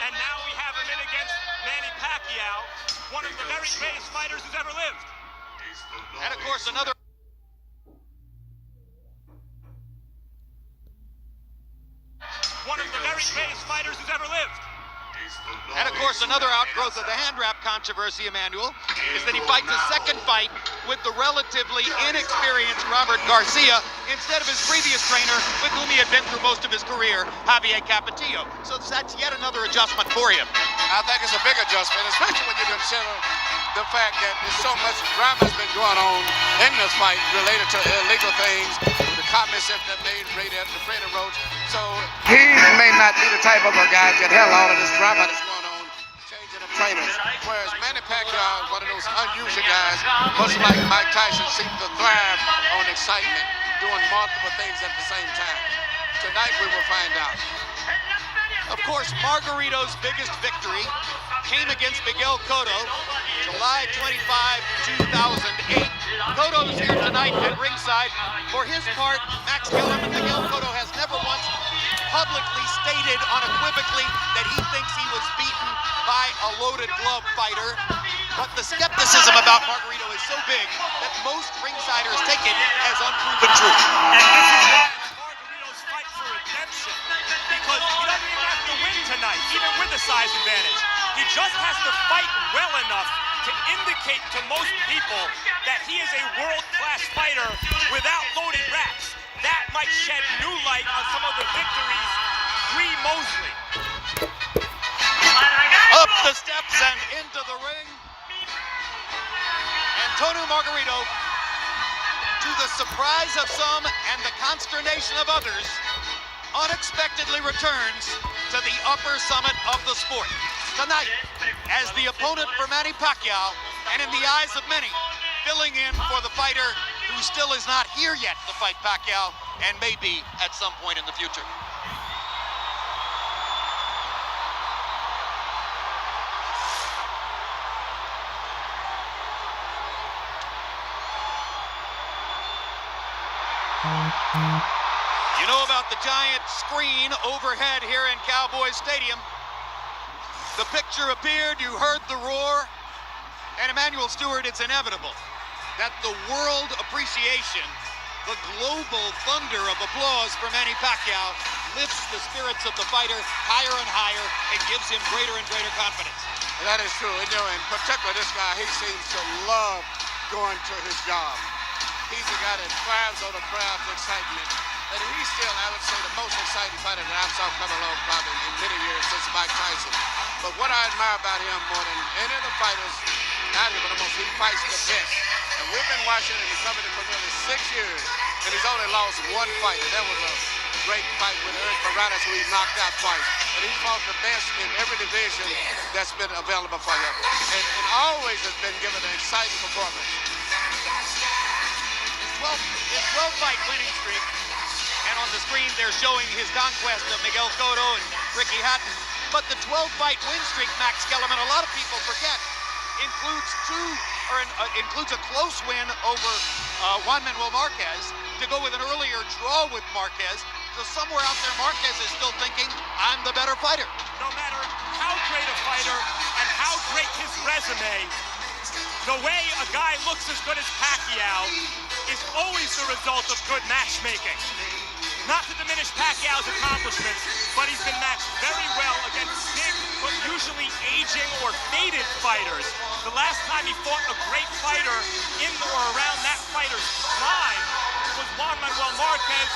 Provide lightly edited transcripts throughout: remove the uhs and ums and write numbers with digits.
And now we have him in against Manny Pacquiao, one of the very greatest fighters who's ever lived. And of course, another And of course, another outgrowth of the hand wrap controversy, Emmanuel, is that he fights his second fight with the relatively inexperienced Robert Garcia instead of his previous trainer, with whom he had been through most of his career, Javier Capetillo. So that's yet another adjustment for him. I think it's a big adjustment, especially when you consider the fact that there's so much drama has been going on in this fight related to illegal things, the comments that made Raider wrote. So he may not be the type of a guy that held all of this drama that's going on, changing of trainers. Whereas Manny Pacquiao is one of those unusual guys, much like Mike Tyson, seems to thrive on excitement, doing multiple things at the same time. Tonight we will find out. Of course, Margarito's biggest victory came against Miguel Cotto, July 25, 2008. Cotto's here tonight at ringside. For his part, Max Kellerman, Miguel Cotto has never once publicly stated unequivocally that he thinks he was beaten by a loaded glove fighter. But the skepticism about Margarito is so big that most ringsiders take it as unproven truth. And this is Margarito's fight for redemption, because he doesn't even have to win tonight, even with the size advantage. He just has to fight well enough to indicate to most people that he is a world-class fighter without loaded wraps. That might shed new light on some of the victories pre-Mosley. Up the steps and into the ring. Antonio Margarito, to the surprise of some and the consternation of others, unexpectedly returns to the upper summit of the sport. Tonight, as the opponent for Manny Pacquiao, and in the eyes of many, filling in for the fighter who still is not here yet to fight Pacquiao, and may be at some point in the future. You know about the giant screen overhead here in Cowboys Stadium. The picture appeared, you heard the roar, and Emmanuel Stewart, it's inevitable that the world appreciation, the global thunder of applause for Manny Pacquiao lifts the spirits of the fighter higher and higher and gives him greater and greater confidence. That is true. And, in particular, this guy, he seems to love going to his job. He's the guy that thrives on the crowd's excitement. And he's still, I would say, the most exciting fighter that I've saw come along probably in many years since Mike Tyson. But what I admire about him more than any of the fighters, not even the most, he fights the best. And we've been watching him coming in for nearly 6 years, and he's only lost one fight, and that was a great fight with Eric Morales, who he knocked out twice. But he fought the best in every division that's been available for him, and always has been given an exciting performance. His 12-fight winning streak, and on the screen they're showing his conquest of Miguel Cotto and Ricky Hatton. But the 12-fight win streak, Max Kellerman, a lot of people forget, includes a close win over Juan Manuel Marquez to go with an earlier draw with Marquez. So somewhere out there, Marquez is still thinking, I'm the better fighter. No matter how great a fighter and how great his resume, the way a guy looks as good as Pacquiao is always the result of good matchmaking. Not to diminish Pacquiao's accomplishments, but he's been matched very well against big, but usually aging or faded fighters. The last time he fought a great fighter in or around that fighter's prime was Juan Manuel Marquez.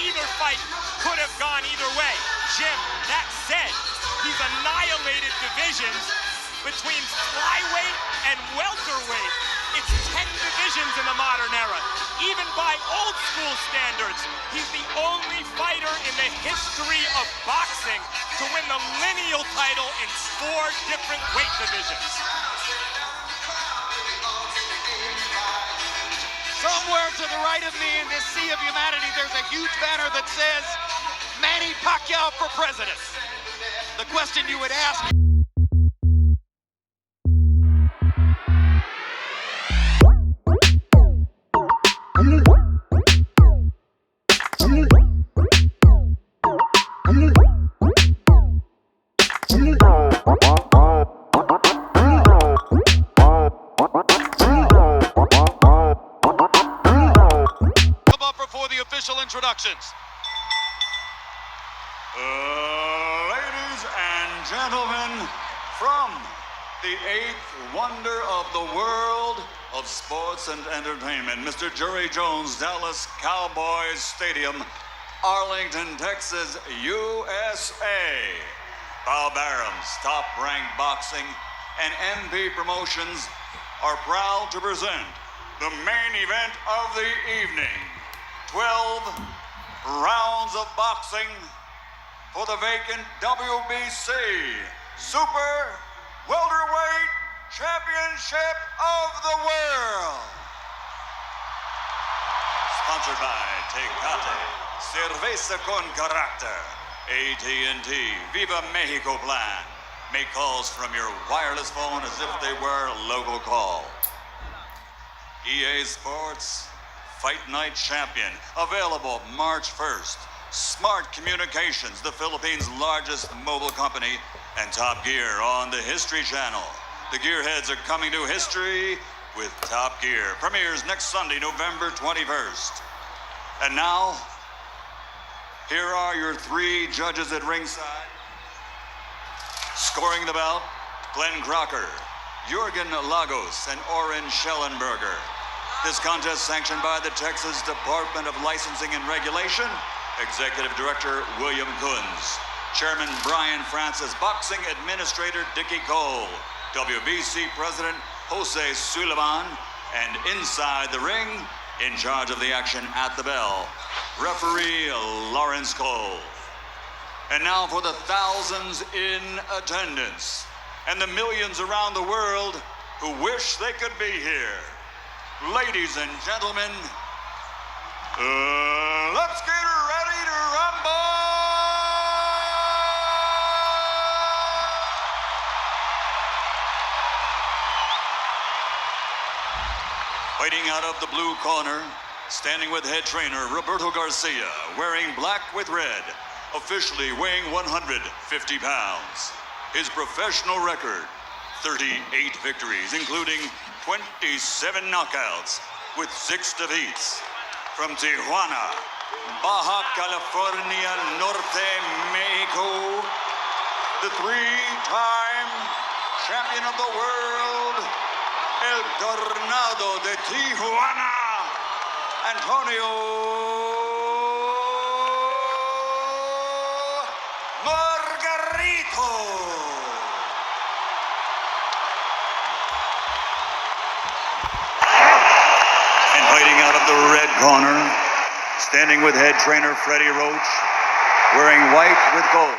Either fight could have gone either way. Jim, that said, he's annihilated divisions between flyweight and welterweight. It's 10 divisions in the modern era. Even by old school standards, he's the only fighter in the history of boxing to win the lineal title in 4 different weight divisions. Somewhere to the right of me in this sea of humanity, there's a huge banner that says, Manny Pacquiao for president. The question you would ask from the eighth wonder of the world of sports and entertainment, Mr. Jerry Jones, Dallas Cowboys Stadium, Arlington, Texas, USA. Bob Arum's Top-Ranked Boxing and MP Promotions are proud to present the main event of the evening. 12 rounds of boxing for the vacant WBC Super Welterweight Championship of the World. Sponsored by Tecate, Cerveza con Carácter, AT&T, Viva Mexico Plan. Make calls from your wireless phone as if they were a local call. EA Sports Fight Night Champion, available March 1st. Smart Communications, the Philippines' largest mobile company, and Top Gear on the History Channel. The Gearheads are coming to history with Top Gear. Premieres next Sunday, November 21st. And now, here are your three judges at ringside. Scoring the bout, Glenn Crocker, Jürgen Lagos, and Oren Schellenberger. This contest sanctioned by the Texas Department of Licensing and Regulation. Executive Director William Kunz. Chairman Brian Francis. Boxing Administrator Dickie Cole. WBC President Jose Suleiman. And inside the ring, in charge of the action at the bell, referee Lawrence Cole. And now for the thousands in attendance and the millions around the world who wish they could be here. Ladies and gentlemen, let's get ready to rumble! Fighting out of the blue corner, standing with head trainer Roberto Garcia, wearing black with red, officially weighing 150 pounds. His professional record, 38 victories, including 27 knockouts with 6 defeats. From Tijuana, Baja California Norte, Mexico, the 3-time champion of the world, El Tornado de Tijuana, Antonio Margarito. And fighting out of the red corner, standing with head trainer Freddie Roach, wearing white with gold.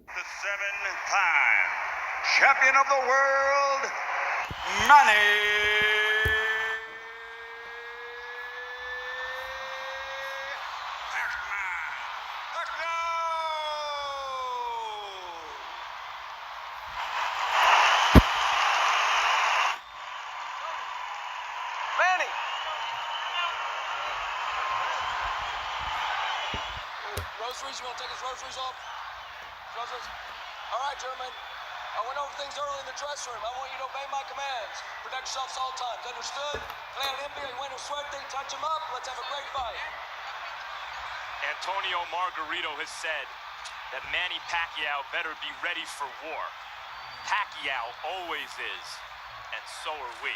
The 7-time champion of the world, Manny. Manny! Rosaries, you want to take his rosaries off? Rosaries? All right, gentlemen. I went over things early in the dressing room. I want you to obey my commands. Protect yourselves at all times. Understood? Plan limpia, you went to suerte, touch him up. Let's have a great fight. Antonio Margarito has said that Manny Pacquiao better be ready for war. Pacquiao always is, and so are we.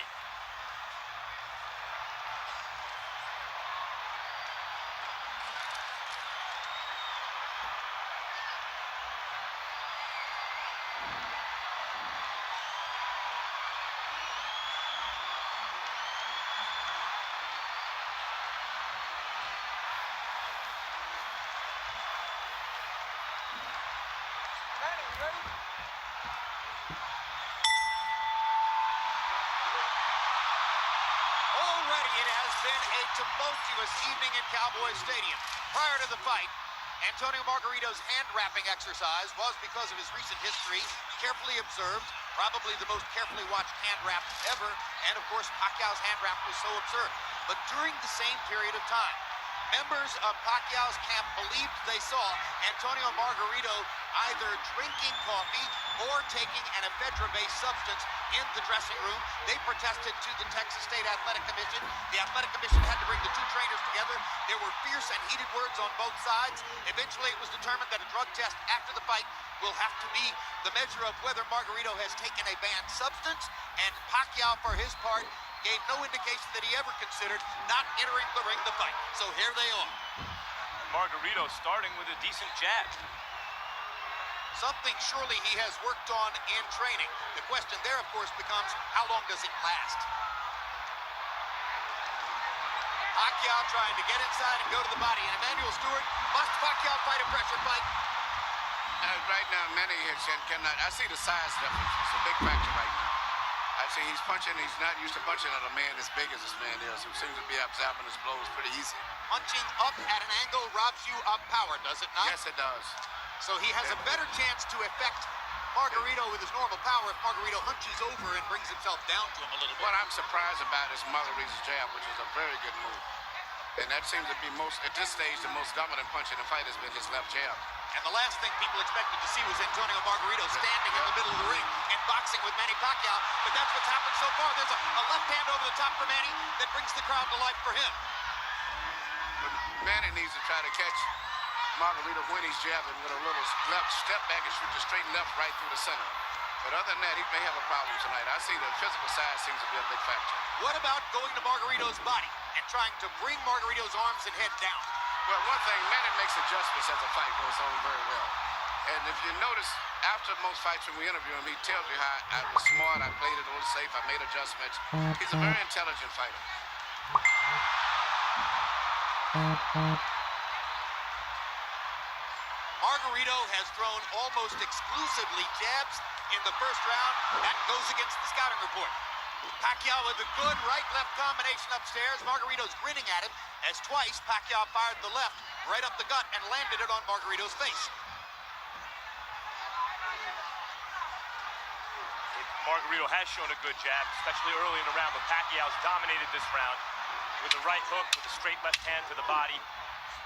Manny, you ready? Already it has been a tumultuous evening in Cowboy Stadium. Prior to the fight, Antonio Margarito's hand-wrapping exercise was, because of his recent history, carefully observed, probably the most carefully watched hand-wrap ever, and of course Pacquiao's hand-wrap was so observed. But during the same period of time, members of Pacquiao's camp believed they saw Antonio Margarito either drinking coffee or taking an ephedra-based substance in the dressing room. They protested to the Texas State Athletic Commission. The Athletic Commission had to bring the two trainers together. There were fierce and heated words on both sides. Eventually, it was determined that a drug test after the fight will have to be the measure of whether Margarito has taken a banned substance, and Paquiao, for his part, gave no indication that he ever considered not entering the ring to fight. So here they are. Margarito starting with a decent jab. Something surely he has worked on in training. The question there, of course, becomes how long does it last? Paquiao trying to get inside and go to the body. And Emmanuel Stewart, must Paquiao fight a pressure fight? Right now, Manny cannot. I see the size difference. It's a big factor right now. I see he's punching. He's not used to punching at a man as big as this man is, who seems to be absorbing his blows pretty easy. Punching up at an angle robs you of power, does it not? Yes, it does. So he has a better chance to affect Margarito with his normal power if Margarito hunches over and brings himself down to him a little bit. What I'm surprised about is Margarito's jab, which is a very good move. And that seems to be at this stage, the most dominant punch in the fight has been his left jab. And the last thing people expected to see was Antonio Margarito standing in the middle of the ring and boxing with Manny Paquiao. But that's what's happened so far. There's a left hand over the top for Manny that brings the crowd to life for him. But Manny needs to try to catch Margarito when he's jabbing with a little left step back and shoot the straight left right through the center. But other than that, he may have a problem tonight. I see the physical side seems to be a big factor. What about going to Margarito's body and trying to bring Margarito's arms and head down? Well, one thing, Manny makes adjustments as the fight goes on very well. And if you notice, after most fights when we interview him, he tells you how I was smart, I played it a little safe, I made adjustments. He's a very intelligent fighter. Margarito has thrown almost exclusively jabs in the first round. That goes against the scouting report. Paquiao with a good right-left combination upstairs. Margarito's grinning at him as twice Paquiao fired the left right up the gut and landed it on Margarito's face. Margarito has shown a good jab, especially early in the round, but Pacquiao's dominated this round with a right hook, with a straight left hand to the body.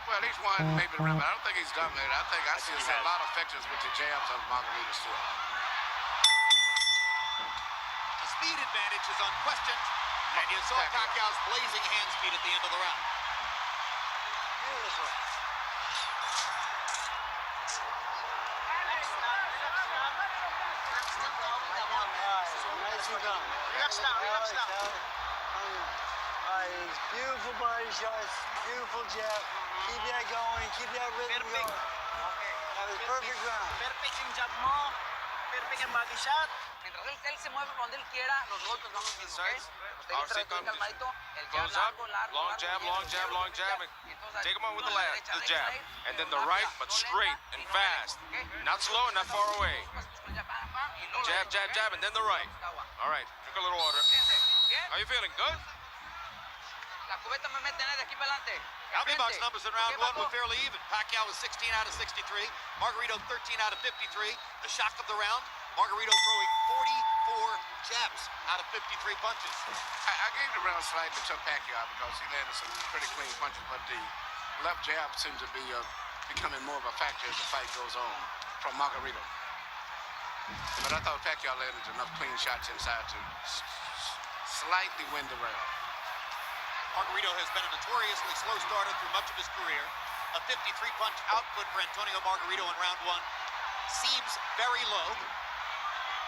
Well, he's won maybe the round, but I don't think he's dominated. I see a lot of factors with the jabs of Margarito still. The speed advantage is unquestioned, and you saw Pacquiao's blazing hand speed at the end of the round. Beautiful. Relax now. Beautiful body shots, beautiful jab. Keep that going, keep that rhythm going. That was perfect round. Perfect yung jab mo, perfect yung body shot. Mientras él se mueve cuando él quiera, los golpes van a venir, ¿ok? Usted calmadito, el jab largo, long jab, and take him on with the jab. And then the right, but straight and fast. Not slow and not far away. Jab, and then the right. All right, drink a little water. How you feeling? Good? La cubeta me mete de aquí para adelante. Healthy box numbers in round one were fairly even. Pacquiao was 16 out of 63. Margarito 13 out of 53. The shock of the round, Margarito throwing 44 jabs out of 53 punches. I gave the round slightly to Pacquiao because he landed some pretty clean punches, but the left jab seems to be becoming more of a factor as the fight goes on from Margarito. But I thought Pacquiao landed enough clean shots inside to slightly win the round. Margarito has been a notoriously slow starter through much of his career. A 53-punch output for Antonio Margarito in round one seems very low,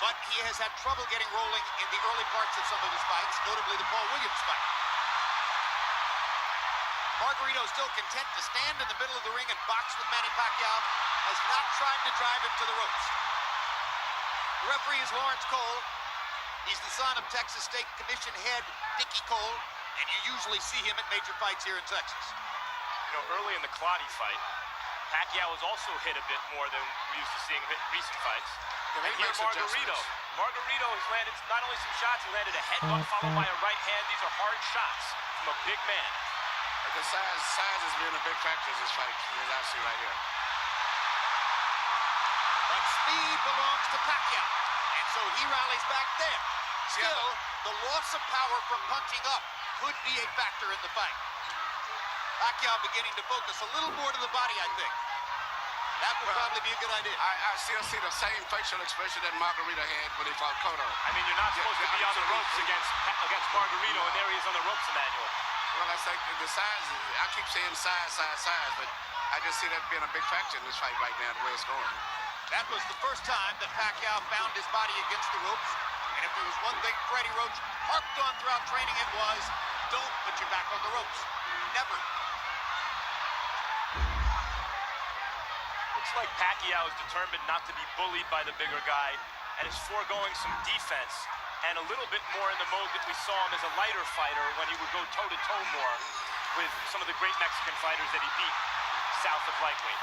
but he has had trouble getting rolling in the early parts of some of his fights, notably the Paul Williams fight. Margarito, still content to stand in the middle of the ring and box with Manny Paquiao, has not tried to drive him to the ropes. The referee is Lawrence Cole. He's the son of Texas State Commission head Dickie Cole, and you usually see him at major fights here in Texas. You know, early in the Clottey fight, Pacquiao was also hit a bit more than we used to seeing him hit in recent fights. Yeah, and here Margarito has landed not only some shots, he landed a headbutt followed by a right hand. These are hard shots from a big man. The size has been a big factor in this fight, as I see right here. But speed belongs to Pacquiao, and so he rallies back there. Still, the loss of power from punching up could be a factor in the fight. Pacquiao beginning to focus a little more to the body, I think. That would probably be a good idea. I still see the same facial expression that Margarito had when he fought Cotto. I mean, you're not supposed to be on the ropes against Margarito, and there he is on the ropes, Emmanuel. Well, I think the size, I keep saying size, but I just see that being a big factor in this fight right now, the way it's going. That was the first time that Pacquiao found his body against the ropes. And if there was one thing Freddie Roach harped on throughout training, it was, don't put your back on the ropes. Never. Looks like Pacquiao is determined not to be bullied by the bigger guy and is foregoing some defense and a little bit more in the mode that we saw him as a lighter fighter when he would go toe-to-toe more with some of the great Mexican fighters that he beat south of lightweight.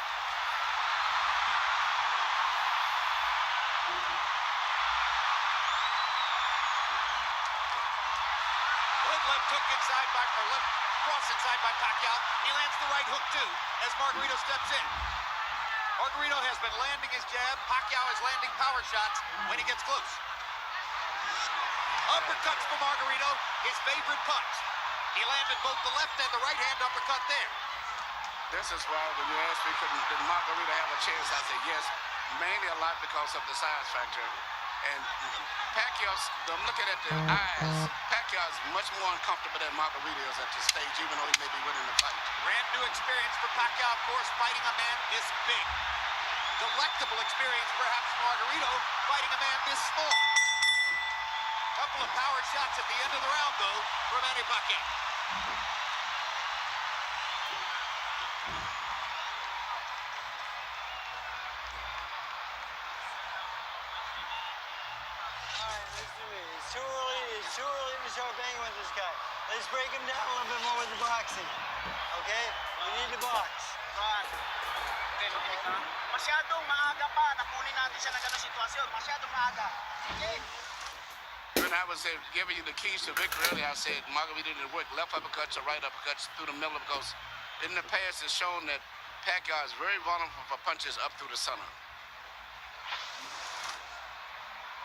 Good left hook inside by, or left cross inside by Pacquiao. He lands the right hook too as Margarito steps in. Margarito has been landing his jab. Pacquiao is landing power shots when he gets close. Uppercuts for Margarito, his favorite punch. He landed both the left and the right hand uppercut there. This is why when you asked me, did Margarito have a chance, I said yes, mainly a lot because of the size factor. And Pacquiao's, I'm looking at the eyes, Pacquiao is much more uncomfortable than Margarito is at this stage, even though he may be winning the fight. Brand new experience for Pacquiao, of course, fighting a man this big. Delectable experience, perhaps, for Margarito, fighting a man this small. Couple of power shots at the end of the round, though, for Manny Pacquiao. It's too early to start banging with this guy. Let's break him down a little bit more with the boxing. Okay? We need to box. Okay, makinig ka. Masyadong maaga pa na kunin natin siya ng ganong sitwasyon. Masyadong maaga. Okay? When I was giving you the keys to victory earlier, I said Margarito didn't work left uppercuts or right uppercuts through the middle because in the past it's shown that Pacquiao is very vulnerable for punches up through the center.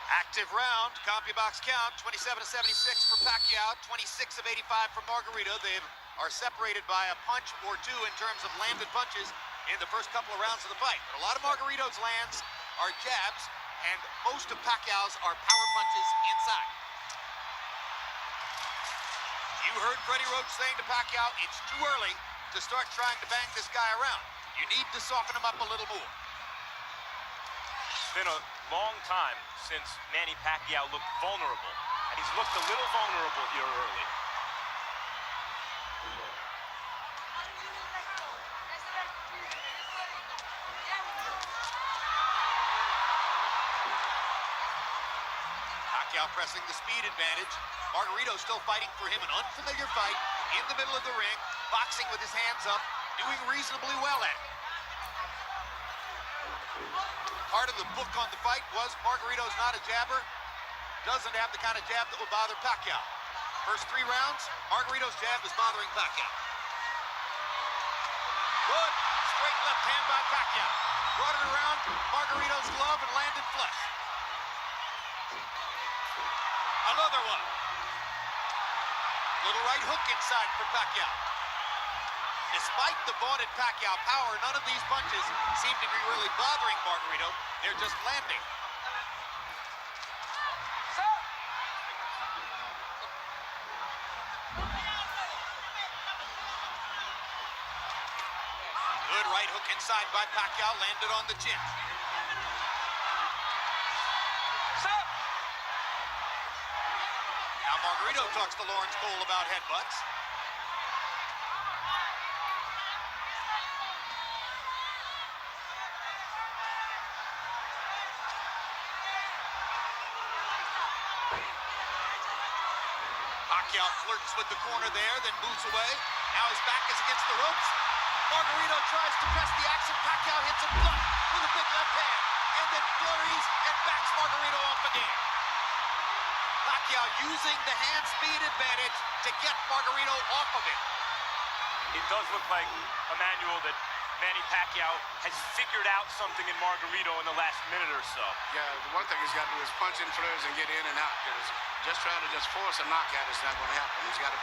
Active round, CompuBox count, 27-76 for Pacquiao, 26 of 85 for Margarito. They are separated by a punch or two in terms of landed punches in the first couple of rounds of the fight. But a lot of Margarito's lands are jabs, and most of Pacquiao's are power punches inside. You heard Freddie Roach saying to Pacquiao, it's too early to start trying to bang this guy around. You need to soften him up a little more. It's been a long time since Manny Pacquiao looked vulnerable, and he's looked a little vulnerable here early. Pacquiao pressing the speed advantage. Margarito still fighting for him, an unfamiliar fight in the middle of the ring, boxing with his hands up, doing reasonably well at it. Part of the book on the fight was Margarito's not a jabber, doesn't have the kind of jab that will bother Pacquiao. First 3 rounds, Margarito's jab is bothering Pacquiao. Good, straight left hand by Pacquiao. Brought it around Margarito's glove and landed flush. Another one. Little right hook inside for Pacquiao. Despite the vaunted Pacquiao power, none of these punches seem to be really bothering Margarito. They're just landing. Good right hook inside by Pacquiao, landed on the chin. Now Margarito talks to Lawrence Cole about headbutts. Pacquiao flirts with the corner there, then moves away. Now his back is against the ropes. Margarito tries to press the action. Pacquiao hits him flush with a big left hand, and then flurries and backs Margarito off again. Pacquiao using the hand speed advantage to get Margarito off of it. It does look like, Emmanuel, that Manny Pacquiao has figured out something in Margarito in the last minute or so. Yeah, the one thing he's got to do is punch in flurries and get in and out. Just trying to force a knockout is not going to happen. He's got to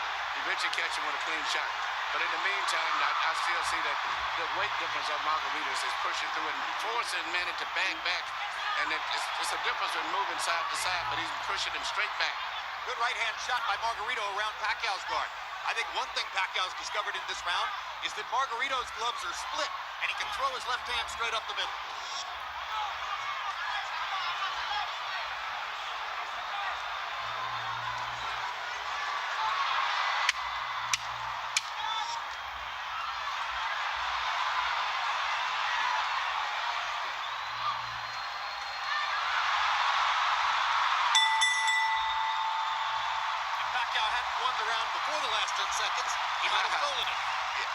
eventually catch him with a clean shot. But in the meantime, I still see that the weight difference of Margaritas is pushing through and forcing Manny to back. And it's a difference in moving side to side, but he's pushing him straight back. Good right-hand shot by Margarito around Pacquiao's guard. I think one thing Pacquiao's discovered in this round is that Margarito's gloves are split, and he can throw his left hand straight up the middle. Pacquiao hadn't won the round before the last 10 seconds. He might have stolen it. Yeah.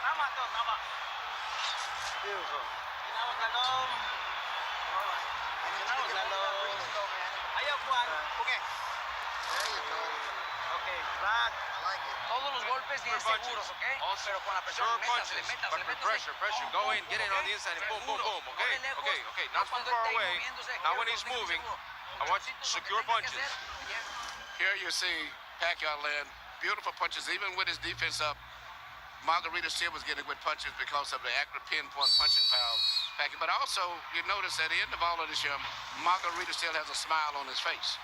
Tama to, tama. Beautiful. Tinawag na long. Tinawag na long. Ayaw Juan. Okay. There you go. Okay, flat. I like it. Todos los golpes bien seguros, ¿ok? Also, Pero con la presión, sure métasele, punches, métasele, but with métasele. pressure. Go in, get in on the inside, and boom, boom, boom. Okay, okay. Not too far away. Now when he's moving, I want secure punches. Here you see Pacquiao land beautiful punches, even with his defense up. Margarito still was getting good punches because of the accurate pinpoint punching power. Pacquiao, but also you notice at the end of all of this year, Margarito still has a smile on his face.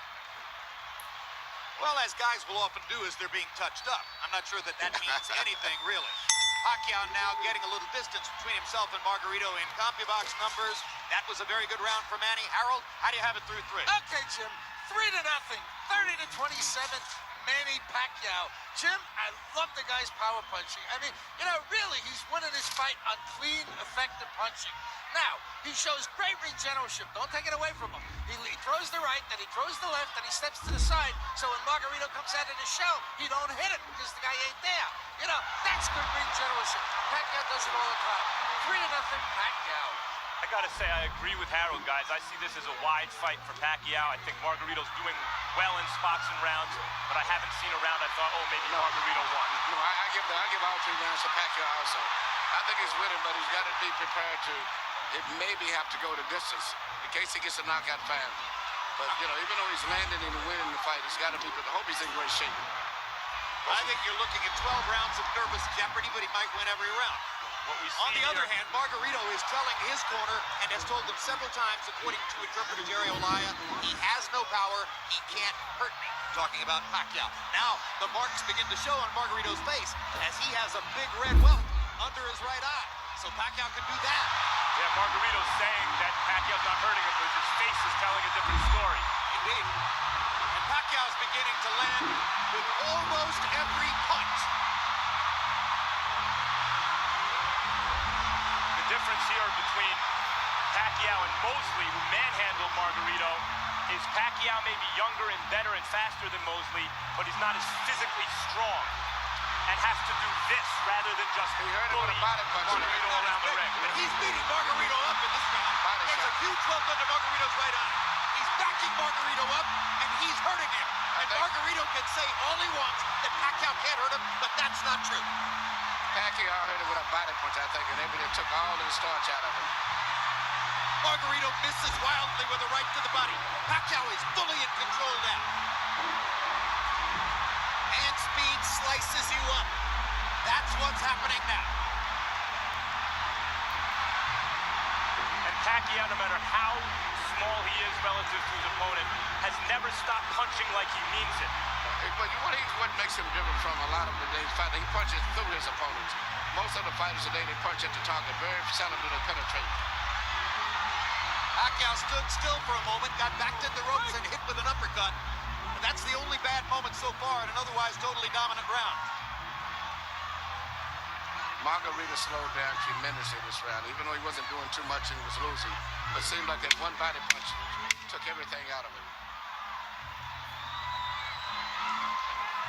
Well, as guys will often do as they're being touched up. I'm not sure that means anything, really. Pacquiao now getting a little distance between himself and Margarito in CompuBox numbers. That was a very good round for Manny. Harold, how do you have it through 3? Okay, Jim. 3-0, 30-27. Manny Pacquiao. Jim, I love the guy's power punching. I mean, really, he's winning this fight on clean, effective punching. Now, he shows great ring generalship. Don't take it away from him. He throws the right, then he throws the left, then he steps to the side. So when Margarito comes out of the shell, he don't hit it because the guy ain't there. That's good ring generalship. Pacquiao does it all the time. 3-0, Pacquiao. I gotta say, I agree with Harold, guys. I see this as a wide fight for Pacquiao. I think Margarito's doing well in spots and rounds, but I haven't seen a round I thought, oh, maybe Margarito won. No, I give all 3 rounds to Pacquiao also. I think he's winning, but he's got to be prepared to maybe have to go the distance in case he gets a knockout fan. But, even though he's landing and winning the fight, he's got to be, but I hope he's in great shape. I think you're looking at 12 rounds of nervous jeopardy, but he might win every round. What we see On the here, other hand, Margarito is telling his corner and has told them several times, according to interpreter Jerry Olaya, he has no power, he can't hurt me. Talking about Pacquiao. Now, the marks begin to show on Margarito's face as he has a big red welt under his right eye. So Pacquiao can do that. yeah, Margarito's saying that Pacquiao's not hurting him, but his face is telling a different story. Indeed. And Pacquiao's beginning to land with almost every punch. The difference here between Pacquiao and Mosley, who manhandled Margarito, is Pacquiao may be younger and better and faster than Mosley, but he's not as physically strong and has to do this rather than just He hurt him with a body punch. Margarito around the ring. And he's beating Margarito up in this round. Body There's a shot. huge welt under Margarito's right eye. He's backing Margarito up, and he's hurting him. And Margarito can say all he wants that Pacquiao can't hurt him, but that's not true. Pacquiao hurt him with a body punch, I think, and everything took all of the starch out of him. Margarito misses wildly with a right to the body. Pacquiao is fully in control now. Hand speed slices you up. That's what's happening now. And Pacquiao, no matter how small he is relative to his opponent, has never stopped punching like he means it. But what makes him different from a lot of today's fighters, he punches through his opponents. Most of the fighters today, they punch at the target. Very seldom do they penetrate. Pacquiao stood still for a moment, got back to the ropes and hit with an uppercut. But that's the only bad moment so far in an otherwise totally dominant round. Margarito slowed down tremendously this round, even though he wasn't doing too much and he was losing. But it seemed like that one body punch took everything out of him.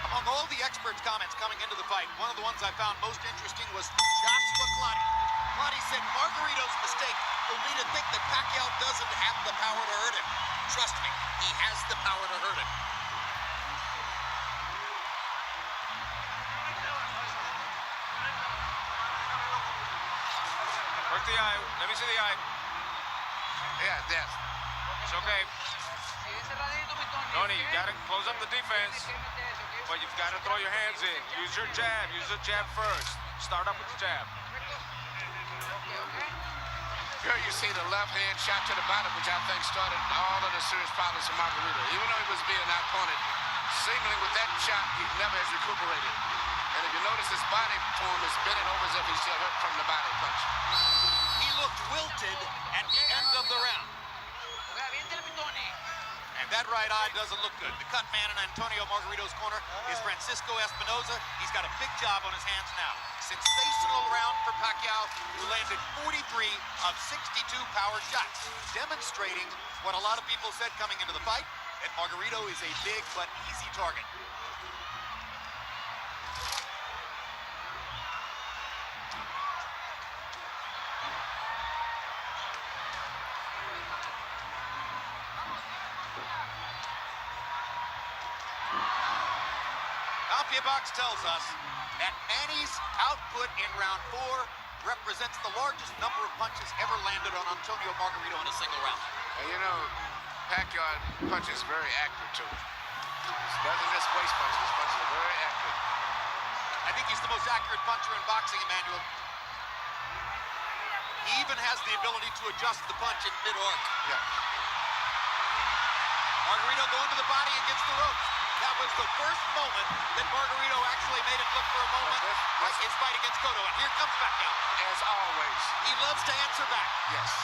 Among all the experts' comments coming into the fight, one of the ones I found most interesting was from Joshua Clottey. Clottey said Margarito's mistake will be to think that Pacquiao doesn't have the power to hurt him. Trust me, he has the power to hurt him. Work the eye. Let me see the eye. Yeah. It's okay. Tony, you gotta close up the defense. But you've got to throw your hands in. Use your jab. Use the jab first. Start up with the jab. Here you see the left hand shot to the bottom, which I think started all of the serious problems for Margarito. Even though he was being outpointed, seemingly with that shot, he never has recuperated. And if you notice, his body form is bending over as if he's still hurt from the body punch. He looked wilted at the end of the round. And that right eye doesn't look good. The cut man in Antonio Margarito's corner is Francisco Espinoza. He's got a big job on his hands now. Sensational round for Paquiao, who landed 43 of 62 power shots, demonstrating what a lot of people said coming into the fight, that Margarito is a big but easy target. Box tells us that Manny's output in round 4 represents the largest number of punches ever landed on Antonio Margarito in a single round. And you know, Paquiao punches very accurate too. He doesn't miss waist punches. His punches are very accurate. I think he's the most accurate puncher in boxing, Emmanuel. He even has the ability to adjust the punch in mid-arc. Yeah. Margarito going to the body against the ropes. That was the first moment that Margarito actually made it look for a moment like his fight against Cotto. And here comes Paquiao. As always. He loves to answer back. Yes.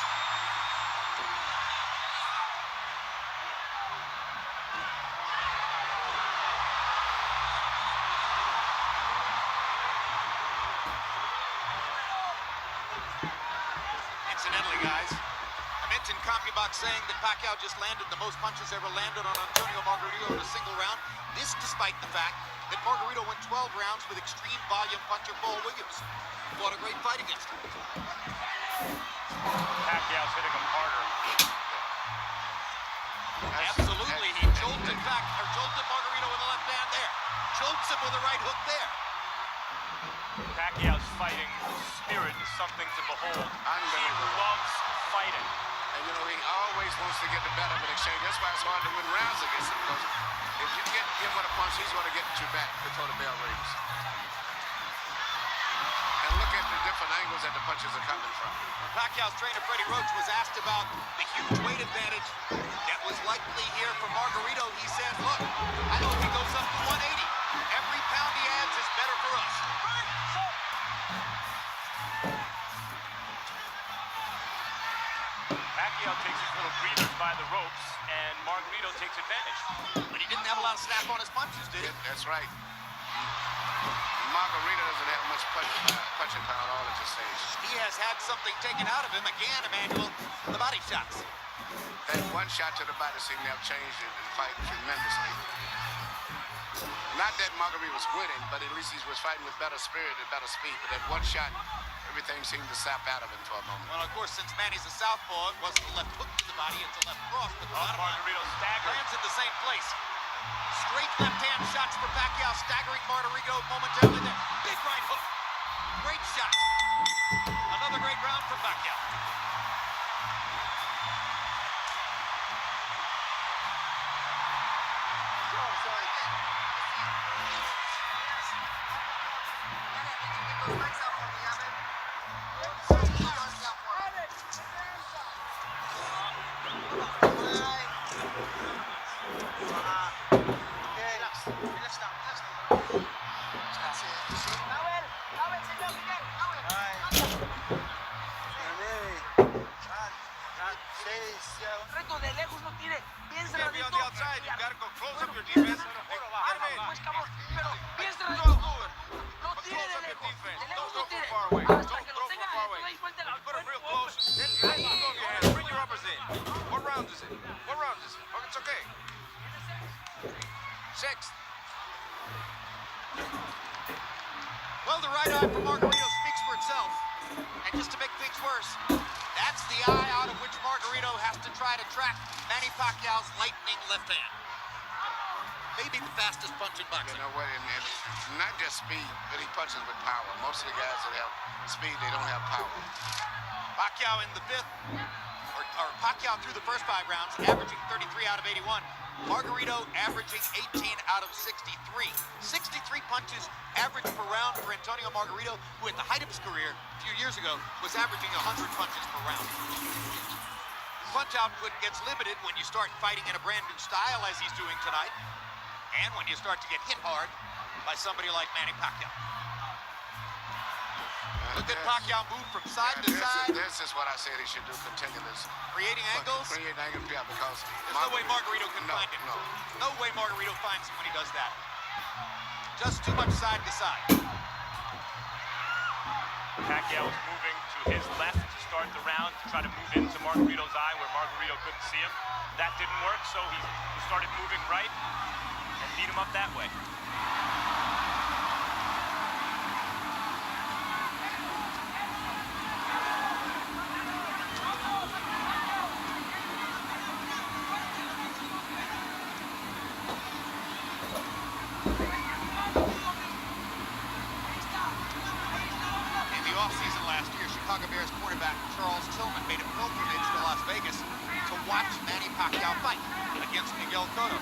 Incidentally, guys, I mentioned CompuBox saying that Paquiao just landed the most punches ever landed on Antonio Margarito in a single round. This despite the fact that Margarito went 12 rounds with extreme volume puncher Paul Williams, who fought a great fight against him. Pacquiao's hitting him harder. Absolutely, he jolted Margarito with the left hand there. Jolts him with a right hook there. Pacquiao's fighting spirit is something to behold. He loves fighting. And you know, he always wants to get the better of an exchange. That's why it's hard to win rounds against him, because if you get him with a punch, he's going to get at you back before the bell rings. And look at the different angles that the punches are coming from. When Pacquiao's trainer Freddie Roach was asked about the huge weight advantage that was likely here for Margarito, he said, look, I hope he goes up to 180. Every pound he adds is better for us. Pacquiao takes his little breathers by the ropes, and Margarito takes advantage. But he didn't have a lot of snap on his punches, did he? That's right. Margarito doesn't have much punching power at all at this stage. He has had something taken out of him again, Emmanuel, the body shots. That one shot to the body seemed to have changed the fight tremendously. Not that Margarito was winning, but at least he was fighting with better spirit and better speed. But that one shot, everything seemed to sap out of him for a moment. Well, of course, since Manny's a southpaw, it wasn't a left hook to the body, it's a left cross. But the bottom Margarito staggered. lands in the same place. Straight left-hand shots for Pacquiao, staggering Margarito momentarily there. Big right hook. Great shot. Another great round for Paquiao. Reto de lejos no tiene bien You gotta be cerradito. on the outside. You gotta go close up your defense. Pues cabrón, pero bien Don't cerradito. do it. No But tiene close de up your lejos. defense. De Don't lejos go no from tiene. far away. Hasta Don't que throw lo from tenga far dentro away. de ahí, suelta la Put it real suelta. close. Then let go of your hands. Bring your uppers in. What round is it? What round is it? Oh, it's okay. 6th. Well, the right eye for Margarito speaks for itself. And just to make things worse, that's the eye out of which Margarito has to try to track Manny Pacquiao's lightning left hand. Maybe the fastest punch in boxing. You know what, and not just speed, but he punches with power. Most of the guys that have speed, they don't have power. Pacquiao in the 5th, or Pacquiao through the first 5 rounds, averaging 33 out of 81. Margarito averaging 18 out of 63. 63 punches average per round for Antonio Margarito, who at the height of his career a few years ago was averaging 100 punches per round. Punch output gets limited when you start fighting in a brand new style, as he's doing tonight, and when you start to get hit hard by somebody like Manny Pacquiao. Look at Pacquiao move from side to side. This is what I said he should do, continue this. Creating angles? Creating angles, yeah, because... There's no way Margarito can find him. No way Margarito finds him when he does that. Just too much side to side. Pacquiao was moving to his left to start the round to try to move into Margarito's eye where Margarito couldn't see him. That didn't work, so he started moving right and beat him up that way. Pacquiao fight against Miguel Cotto.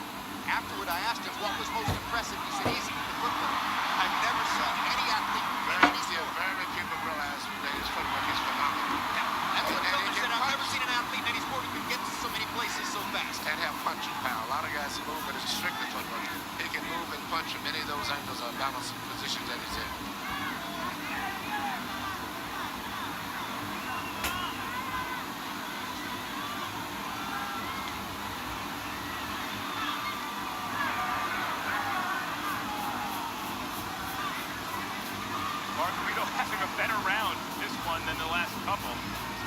Afterward, I asked him what was most impressive. He said, easy, the footwork. I've never seen any athlete in any sport. Very people realize that his footwork is phenomenal. That's what Cotto said. I've never seen an athlete in any sport who can get to so many places so fast. And have punching power. A lot of guys move, but it's strictly footwork. He can move and punch from any of those angles or balance positions that he's in. Margarito having a better round this one than the last couple.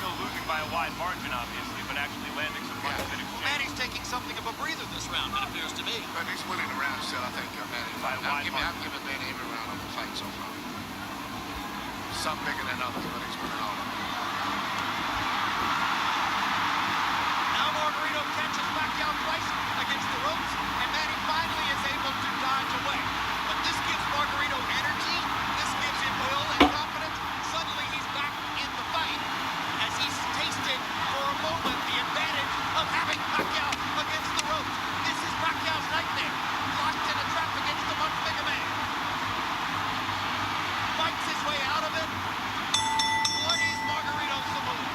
Still losing by a wide margin, obviously, but actually landing some punches in exchange. Manny's taking something of a breather this round, it appears to me. But he's winning the round still, I think, Manny. I've given Manny every round of the fight so far. Some bigger than others, but he's winning all of them. Now Margarito catches Pacquiao twice against the ropes, and Manny finally is able to dodge away. But this gives Margarito energy. This gives him will and confidence. Suddenly he's back in the fight as he's tasted for a moment the advantage of having Pacquiao against the ropes. This is Pacquiao's nightmare. Locked in a trap against a much bigger man. Fights his way out of it. What is Margarito's the move?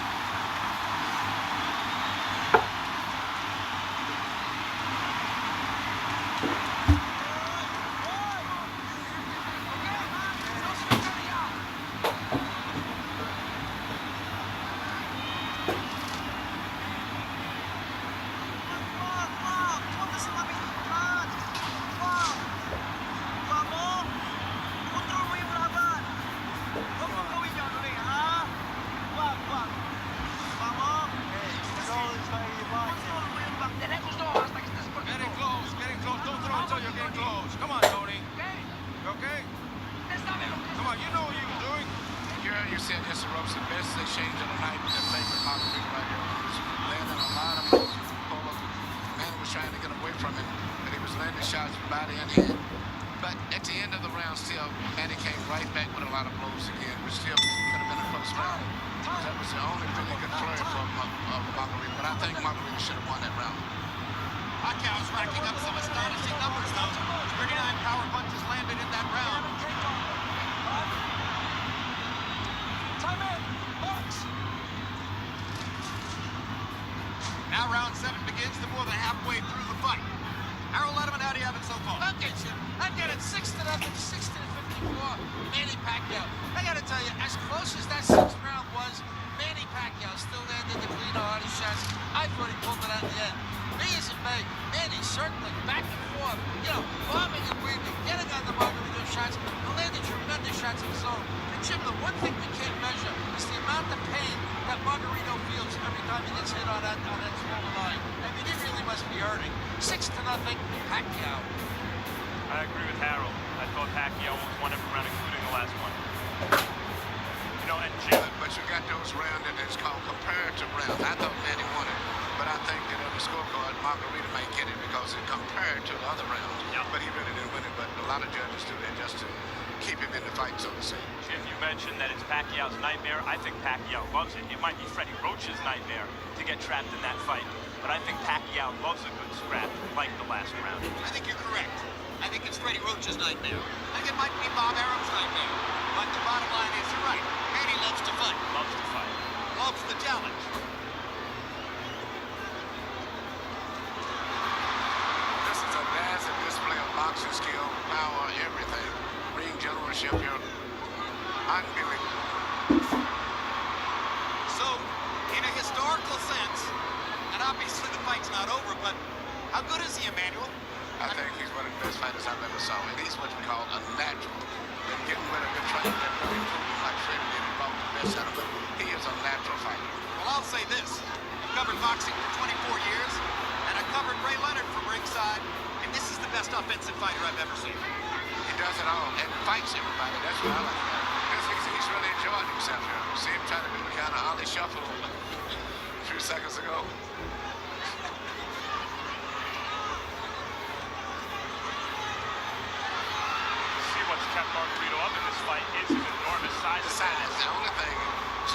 Getting close. Don't throw until you're getting close. Come on, Tony. You okay? Come on, you know what you're doing. Here you see against the ropes, the best exchange of the night with the favorite Margarito right here. He was landing a lot of blows. Manny was trying to get away from him, but he was landing shots with body and head. But at the end of the round, still, Manny came right back with a lot of blows again, which still could have been a close round. That was the only really good flurry from Margarito, but I think Margarito should have won that round. Pacquiao's racking up some astonishing numbers, though. 39 power punches landed in that round. Time in. Box. Now round 7 begins to more than halfway through the fight. Harold Letterman, how do you have it so far? Okay, Jim. I get it. 6-0, 60-54. Manny Pacquiao. I gotta tell you, as close as that 6th round was, Manny Pacquiao still landed the clean, hardy shots. I thought he pulled it out in the end. Be as it may, Manny circling back and forth, bobbing and weaving, getting on the Margarito shots, and landing tremendous shots of his own. And Jim, the one thing we can't measure is the amount of pain that Margarito feels every time he gets hit on that swollen eye. I mean, he really must be hurting. 6-0, Pacquiao. I agree with Harold. I thought Pacquiao won every round, including the last one. And Jim... But you got those rounds that it's called comparative rounds. I thought Manny won it, but I think that on the scorecard, Margarito might get it because it compared to the other rounds. Yeah. But he really didn't win it. But a lot of judges do that just to keep him in the fight, so to say. Jim, you mentioned that it's Pacquiao's nightmare. I think Pacquiao loves it. It might be Freddie Roach's nightmare to get trapped in that fight, but I think Pacquiao loves a good scrap, like the last round. I think you're correct. I think it's Freddie Roach's nightmare. I think it might be Bob Arum's nightmare. But the bottom line is, you're right. Manny loves to fight. Loves to fight. Loves the challenge. This is a dazzling display of boxing skill, power, everything. Ring generalship here. Unbelievable. So, in a historical sense, and obviously the fight's not over, but how good is he, Emmanuel? I think he's one of the best fighters I've ever saw, and he's what we call a natural. And getting rid of good training that really improved like Freddie did, he brought the best out of him. He is a natural fighter. Well, I'll say this. I've covered boxing for 24 years, and I covered Ray Leonard from ringside, and this is the best offensive fighter I've ever seen. He does it all, and fights everybody. That's what I like about him. He's really enjoying himself here. See him trying to do the kind of Ollie shuffle a few seconds ago. What's kept Margarito up in this fight is his enormous size. The size is the only thing.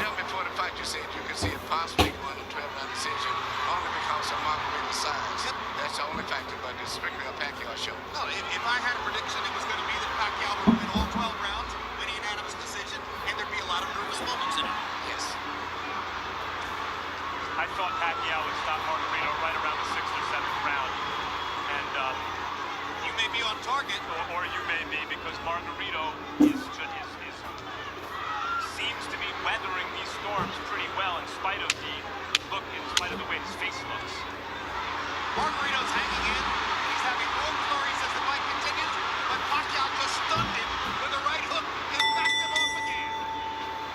Jim, before the fight, you said you could see it possibly going to 12-round decision only because of Margarito's size. Yep. That's the only factor, but it's strictly a Pacquiao show. No, if I had a prediction, it was going to be that Pacquiao would win all 12 rounds, win a unanimous decision, and there'd be a lot of nervous moments in it. Yes. I thought Pacquiao would stop Margarito right around the 6th or 7th round. And, you may be on target. Or you may be, because Margarito seems to be weathering these storms pretty well in spite of the way his face looks. Margarito's hanging in. He's having road flurries as the fight continues, but Pacquiao just stunned him with a right hook and backed him off again.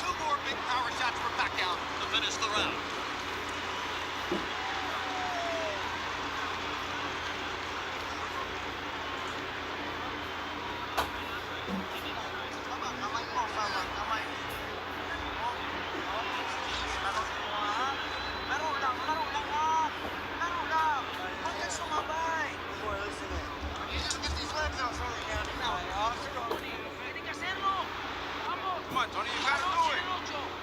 Two more big power shots for Pacquiao to finish the round. Come on, Tony, you gotta do it.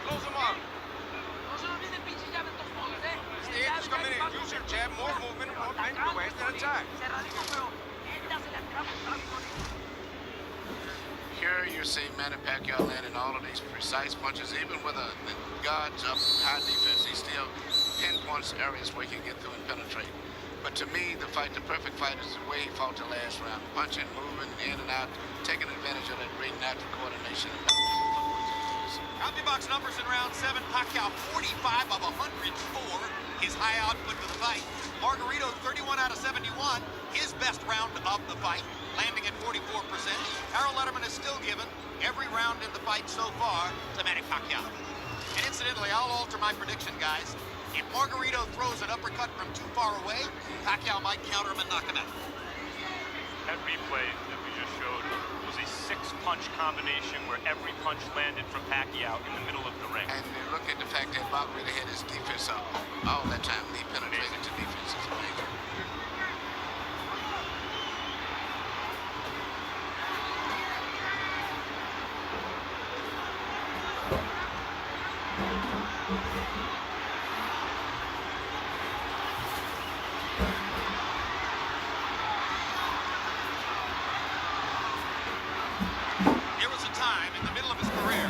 Close him up. Stay in, just come in and use your jab, more movement, more bend your waist and attack. Here you see Manny Pacquiao landing all of these precise punches, even with a guards up high defense, he still pinpoints areas where he can get through and penetrate. But to me, the perfect fight is the way he fought the last round, punching, moving in and out, taking advantage of that great natural coordination. CompuBox numbers in round 7, Pacquiao 45 of 104, his high output for the fight. Margarito 31 out of 71, his best round of the fight, landing at 44%. Harold Letterman is still given every round in the fight so far to Manny Pacquiao. And incidentally, I'll alter my prediction, guys. If Margarito throws an uppercut from too far away, Pacquiao might counter him and knock him out. That replay that we just showed was a 6-punch combination where every punch landed from Pacquiao in the middle of the ring. And look at the fact that Margarito had his defense up all that time when he penetrated to defense. It's amazing. There was a time in the middle of his career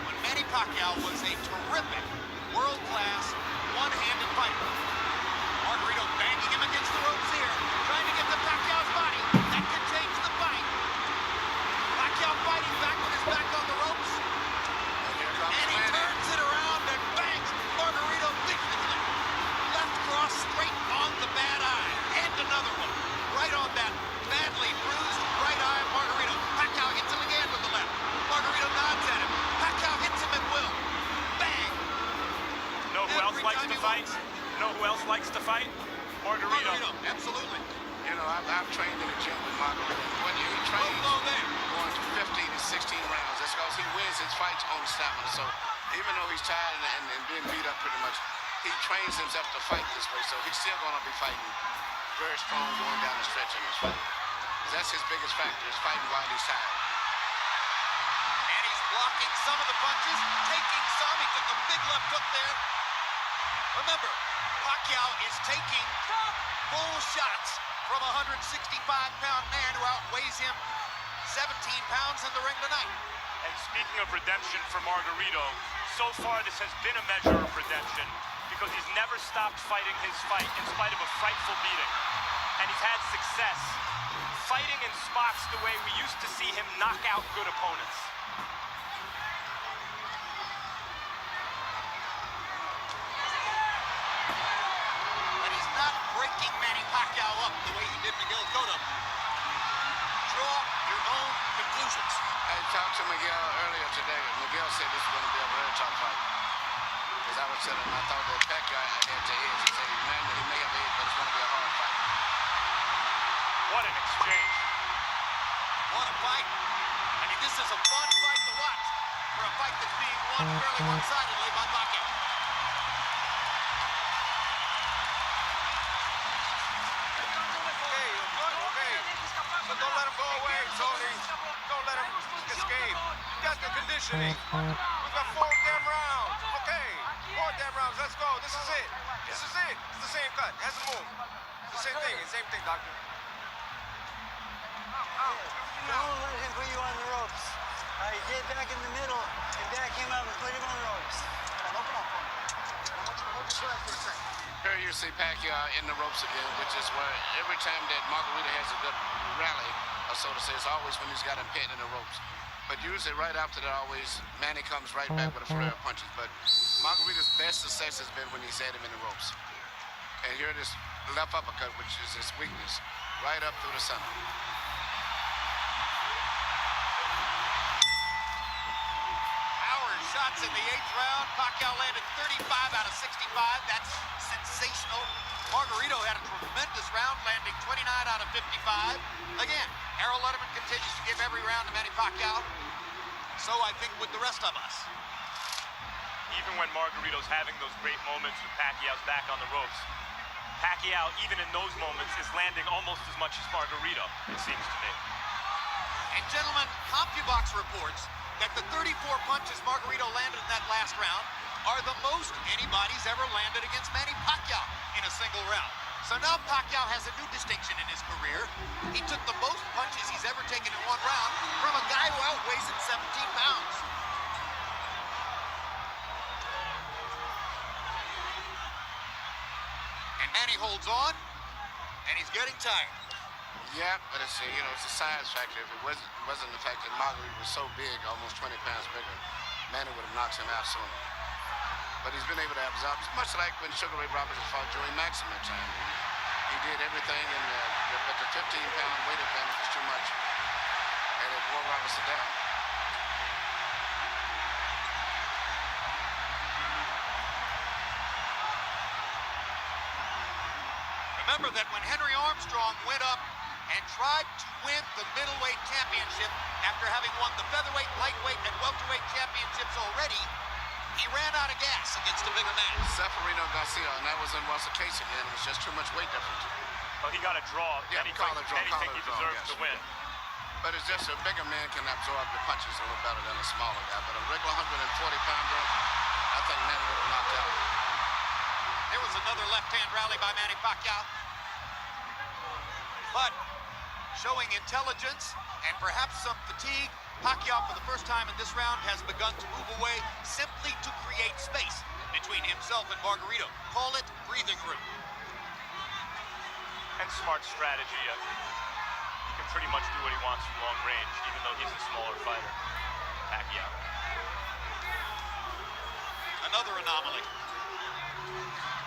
when Manny Pacquiao was a terrific, world-class, one-handed fighter. Margarito banging him against the ropes here, trying to get to Pacquiao's body. That could change the fight. Pacquiao fighting back with his back on the ropes. And he turns it around and bangs Margarito viciously. Left cross straight on the bad eye. And another one. Right on that badly bruised right eye of Margarito. Pacquiao hits him again with the left. Margarito nods at him. Pacquiao hits him at will. Bang! Know who else likes to fight? Know who else likes to fight? Margarito. Absolutely. You know, I've trained in the gym with Margarito. When he trains going to 15 to 16 rounds, that's because he wins his fights on stamina. So even though he's tired and being beat up pretty much, he trains himself to fight this way. So he's still going to be fighting very strong going down the stretch in this fight. That's his biggest factor, is fighting while he's tired. some of the punches, taking some. He took a big left hook there. Remember, Pacquiao is taking full shots from a 165-pound man who outweighs him 17 pounds in the ring tonight. And speaking of redemption for Margarito, so far this has been a measure of redemption because he's never stopped fighting his fight in spite of a frightful beating. And he's had success fighting in spots the way we used to see him knock out good opponents. But he's not breaking Manny Pacquiao up the way he did Miguel Cotto. Draw your own conclusions. I talked to Miguel earlier today. Miguel said this was going to be a very tough fight. Because I was telling him I thought that Pacquiao had to edge. He said, man, he may have edge, but it's going to be a hard fight. What an exchange. What a fight. I mean, this is a fun fight to watch for a fight that's being won fairly one-sidedly by Pacquiao. So don't let him go away, Tony. Don't let him escape. You got the conditioning. We've got 4 damn rounds. Okay, 4 damn rounds. Let's go. This is it. This is it. It's the same cut. Hasn't moved. It's the same thing. Same thing, doctor. Don't let him put you on the ropes. Get back in the middle and back him up and put him on the ropes. Here you see Pacquiao in the ropes again, which is where every time that Margarito has a good rally, or so to say, it's always when he's got him pinned in the ropes. But usually right after that, always, Manny comes right back with a flurry of punches. But Margarito's best success has been when he's had him in the ropes. And here this left uppercut, which is his weakness, right up through the center. Shots in the 8th round. Pacquiao landed 35 out of 65. That's sensational. Margarito had a tremendous round, landing 29 out of 55. Again, Harold Letterman continues to give every round to Manny Pacquiao. So I think with the rest of us. Even when Margarito's having those great moments with Pacquiao's back on the ropes, Pacquiao, even in those moments, is landing almost as much as Margarito, it seems to me. And gentlemen, CompuBox reports that the 34 punches Margarito landed in that last round are the most anybody's ever landed against Manny Pacquiao in a single round. So now Pacquiao has a new distinction in his career. He took the most punches he's ever taken in one round from a guy who outweighs him 17 pounds. And Manny holds on, and he's getting tired. Yeah, but it's it's a size factor. If it wasn't the fact that Margarito was so big, almost 20 pounds bigger, Manny would have knocked him out sooner. But he's been able to absorb, much like when Sugar Ray Roberts fought Joey Maxim at time. He did everything, but the 15-pound weight advantage was too much, and it wore Robertson down. Remember that when Henry Armstrong went up and tried to win the middleweight championship after having won the featherweight, lightweight, and welterweight championships already, he ran out of gas against a bigger man. Seferino Garcia, and that was the case again. It was just too much weight difference. Well, he got a draw. Yeah, Many call it draw, think he deserves to win. But it's just a bigger man can absorb the punches a little better than a smaller guy. But a regular 140-pounder, I think Manny would have knocked out. There was another left-hand rally by Manny Pacquiao. But showing intelligence and perhaps some fatigue, Pacquiao for the first time in this round has begun to move away simply to create space between himself and Margarito. Call it breathing room. And smart strategy. He can pretty much do what he wants from long range, even though he's a smaller fighter. Pacquiao. Another anomaly.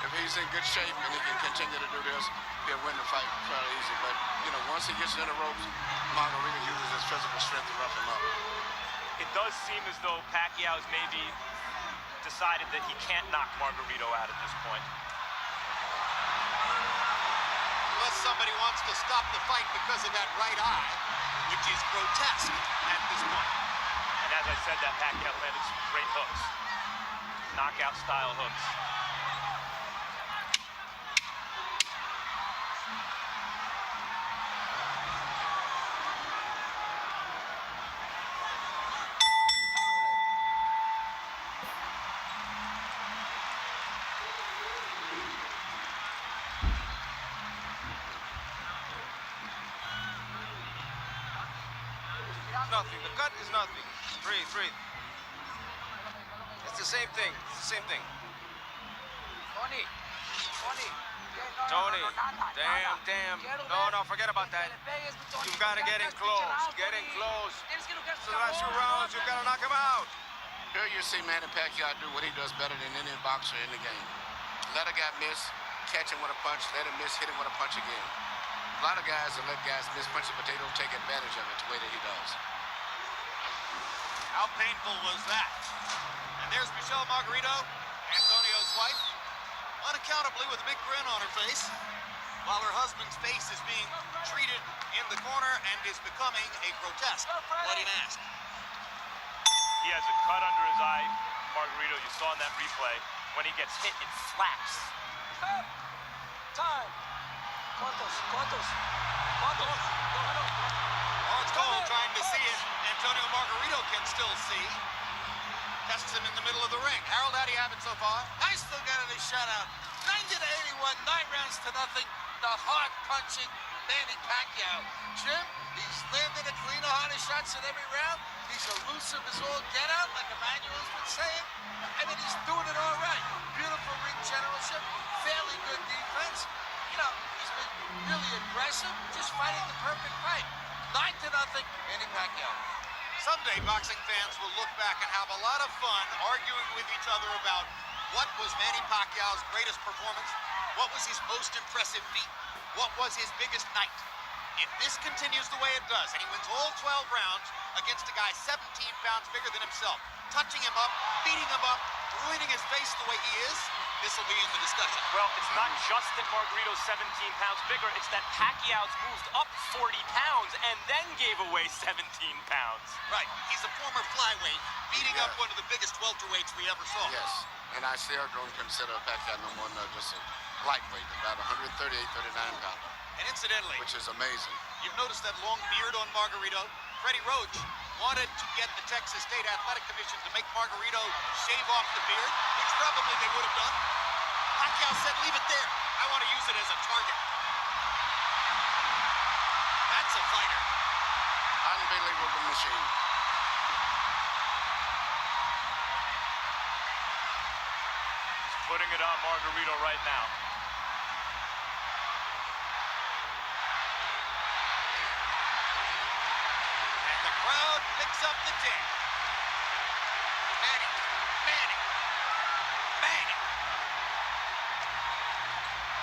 If he's in good shape and he can continue to do this, he'll win the fight fairly easy. But, once he gets in the ropes, Margarito uses his physical strength to rough him up. It does seem as though Pacquiao's maybe decided that he can't knock Margarito out at this point. Unless somebody wants to stop the fight because of that right eye, which is grotesque at this point. And as I said, that Pacquiao landed some great hooks. Knockout-style hooks. nothing. The cut is nothing. Breathe, breathe. It's the same thing. It's the same thing. Tony. Tony, damn. No, forget about that. You've got to get in close. Get in close. So the last 2 rounds, you've got to knock him out. Here you see Manny Pacquiao do what he does better than any boxer in the game. Let a guy miss, catch him with a punch, let him miss, hit him with a punch again. A lot of guys that let guys miss punches, but they don't take advantage of it the way that he does. How painful was that? And there's Michelle Margarito, Antonio's wife, unaccountably with a big grin on her face, while her husband's face is being treated in the corner and is becoming a grotesque bloody mask. He has a cut under his eye, Margarito. You saw in that replay. When he gets hit, it flaps. Stop. Time. ¿Cuántos? Lawrence Cole trying to see it. Antonio Margarito can still see. Tests him in the middle of the ring. Harold, how do you have it so far? I still got it a shutout. 90-81, 9 rounds to nothing. The hard punching Manny Pacquiao. Jim, he's landing a cleaner, harder shots in every round. He's elusive as all get out, like Emmanuel's been saying. I mean, he's doing it all right. Beautiful ring generalship, fairly good defense. You know, he's been really aggressive, just fighting the perfect fight. 9-0, Manny Pacquiao. Someday, boxing fans will look back and have a lot of fun arguing with each other about what was Manny Pacquiao's greatest performance, what was his most impressive feat, what was his biggest night. If this continues the way it does, and he wins all 12 rounds against a guy 17 pounds bigger than himself, touching him up, beating him up, ruining his face the way he is, this will be in the discussion. Well, it's not just that Margarito's 17 pounds bigger, it's that Pacquiao's moved up 40 pounds and then gave away 17 pounds. Right. He's a former flyweight, beating up one of the biggest welterweights we ever saw. Yes, and I still don't consider Pacquiao no more than just a lightweight, about 138, 39 pounds. And incidentally, Which is amazing. you've noticed that long beard on Margarito? Freddie Roach wanted to get the Texas State Athletic Commission to make Margarito shave off the beard, which probably they would have done. Pacquiao said, leave it there. I want to use it as a target. That's a fighter. Unbelievable machine. He's putting it on Margarito right now. Crowd picks up the 10. Manny.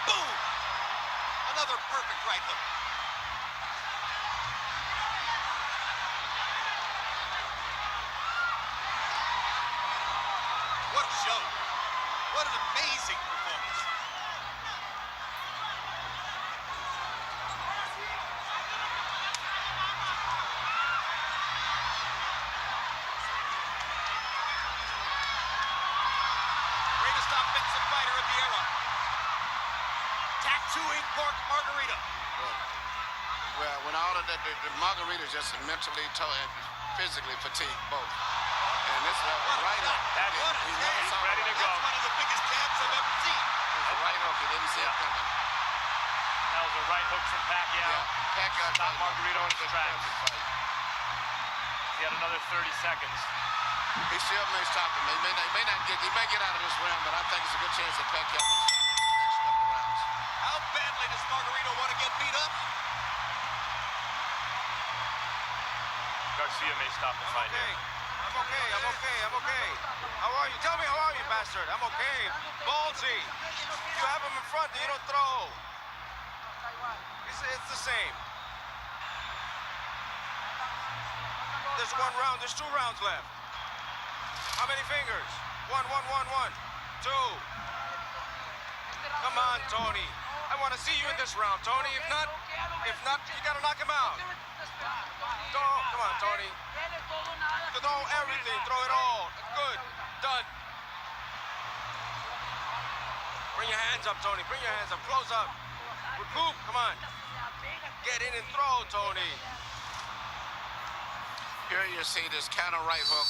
Boom! Another perfect right hook. What a show. What an amazing performance. Offensive fighter of the era. Tattooing Margarito. Well, when all of that, the Margarito is just mentally and physically fatigued both. And this is right up. He's ready to go. That's one of the biggest jabs I've ever seen. It's a right hook. He didn't see it coming. That was a right hook from Pacquiao. Pacquiao Stop Margarito in his tracks. Fight. He had another 30 seconds. He still may stop him. He may get out of this round, but I think it's a good chance that Pacquiao will stop him in the next couple rounds. How badly does Margarito want to get beat up? Garcia may stop the fight here. I'm okay. How are you? Tell me, how are you, bastard? I'm okay. Ballsy. You have him in front and you don't throw. It's the same. There's 1 round. There's 2 rounds left. How many fingers? 1, 2. Come on, Tony. I want to see you in this round, Tony. If not, you gotta knock him out. Come on, Tony. Throw everything. Throw it all. Good. Done. Bring your hands up, Tony. Bring your hands up. Close up. Recoup. Come on. Get in and throw, Tony. Here you see this counter right hook,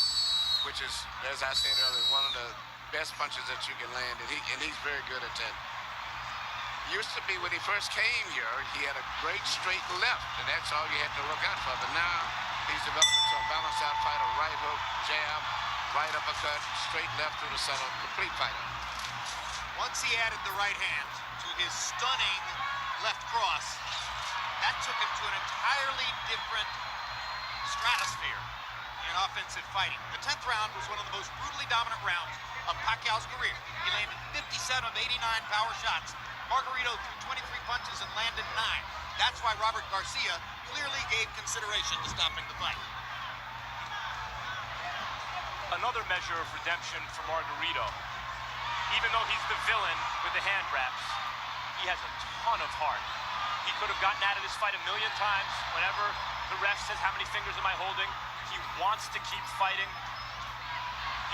which is, as I said earlier, one of the best punches that you can land, and he's very good at that. Used to be when he first came here, he had a great straight left, and that's all you had to look out for. But now He's developed into a balanced out fighter. Right hook, jab, right uppercut, straight left through the center. Complete fighter. Once he added the right hand to his stunning left cross, that took him to an entirely different stratosphere in offensive fighting. The 10th round was one of the most brutally dominant rounds of Pacquiao's career. He landed 57 of 89 power shots. Margarito threw 23 punches and landed 9. That's why Robert Garcia clearly gave consideration to stopping the fight. Another measure of redemption for Margarito. Even though he's the villain with the hand wraps, he has a ton of heart. He could have gotten out of this fight a million times. Whenever the ref says, how many fingers am I holding? He wants to keep fighting.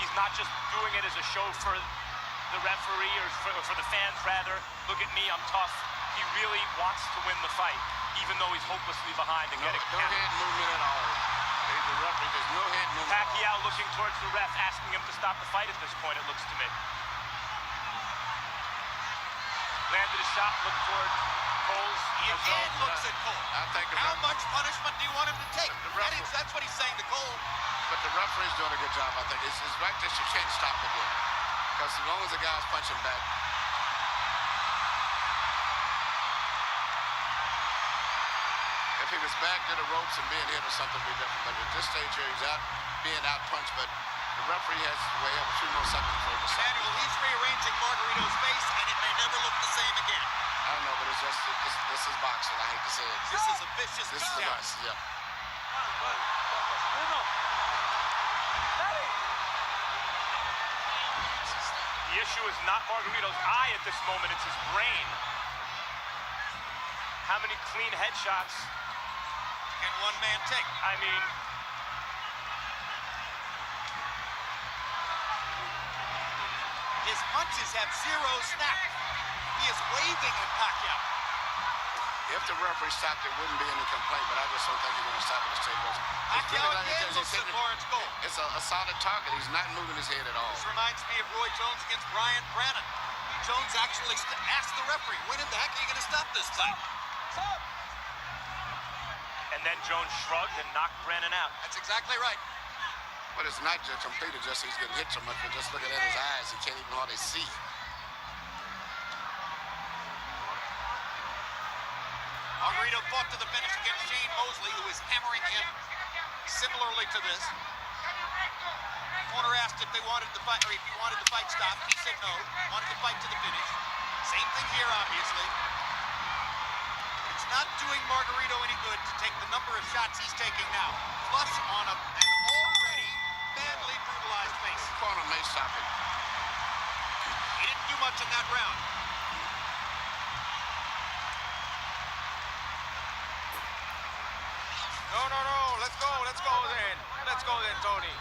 He's not just doing it as a show for the referee or for the fans, rather. Look at me, I'm tough. He really wants to win the fight, even though he's hopelessly behind and getting no head movement at all. The referee, there's no head movement. Pacquiao looking towards the ref, asking him to stop the fight at this point, it looks to me. Landed a shot, looked toward Coles. He again looks at Cole. I think How much punishment do you want him to take? That's what he's saying to Cole. But the referee's doing a good job, I think. It's right that you can't stop it there. Because as long as the guy's punching back. If he was back to the ropes and being hit or something, would be different. But at this stage here, he's out being out punched. But the referee has to weigh up a few more seconds before he decides. Manuel, he's rearranging Margarito's face, and it may never look the same again. I don't know, but it's just this is boxing. I hate to say it. This is a vicious This is a beatdown. boxing, yeah. The issue is not Margarito's eye at this moment, it's his brain. How many clean headshots Can one man take? I mean, his punches have zero snap. He is waving at Pacquiao. If the referee stopped, there wouldn't be any complaint, but I just don't think he's going to stop at the state goes. Pacquiao again looks at Lawrence Cole. It's a solid target. He's not moving his head at all. This reminds me of Roy Jones against Brian Brannon. Jones actually asked the referee, when in the heck are you going to stop this fight? and then Jones shrugged and knocked Brennan out. That's exactly right. But it's not just completed just he's getting hit so much, but just looking at his eyes, he can't even hardly see. Margarito fought to the finish against Shane Mosley, who is hammering him similarly to this. Corner asked if they wanted the fight, or if he wanted the fight stopped. He said no. Wanted the fight to the finish. Same thing here, obviously. It's not doing Margarito any good to take the number of shots he's taking now, plus on an already badly brutalized face. Corner may stop it. He didn't do much in that round. No. Let's go then. Let's go then, Tony.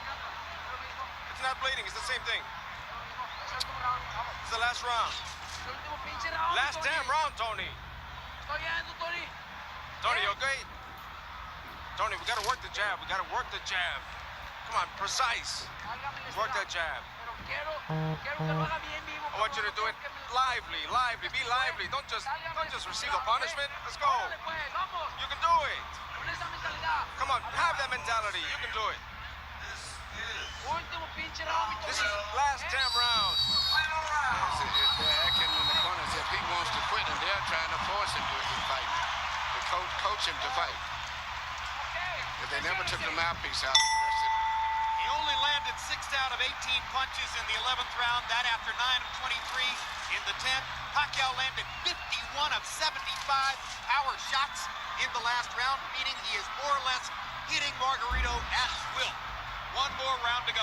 It's not bleeding. It's the same thing. It's the last round. Last damn round, Tony. Tony, you okay? Tony, we gotta work the jab. We gotta work the jab. Come on, precise. Work that jab. I want you to do it lively. Be lively. Don't just receive a punishment. Let's go. You can do it. Come on, have that mentality. You can do it. This is last damn round. They're acting in the corner as if he wants to quit, and they're trying to force him to fight. To coach him to fight. If they never took the mouthpiece out, He only landed 6 out of 18 punches in the 11th round. That after 9 of 23 in the 10th. Pacquiao landed 51 of 75 power shots in the last round, meaning he is more or less hitting Margarito at will. One more round to go.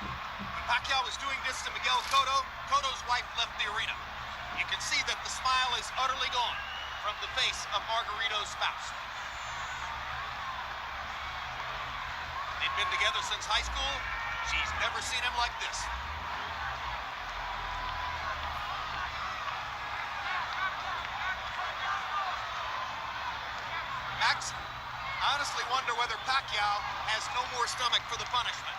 When Pacquiao was doing this to Miguel Cotto, Cotto's wife left the arena. You can see that the smile is utterly gone from the face of Margarito's spouse. They've been together since high school. She's never seen him like this. Max, I honestly wonder whether Pacquiao has no more stomach for the punishment.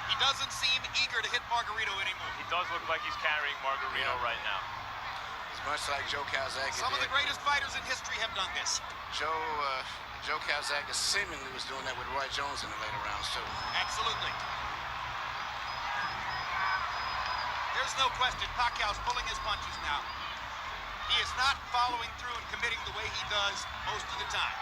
He doesn't seem eager to hit Margarito anymore. He does look like he's carrying Margarito right now. it's much like Joe Calzaghe. Some of the greatest fighters in history have done this. Joe, Joe Calzaghe seemingly was doing that with Roy Jones in the later rounds, too. Absolutely. There's no question Pacquiao's pulling his punches now. He is not following through and committing the way he does most of the time.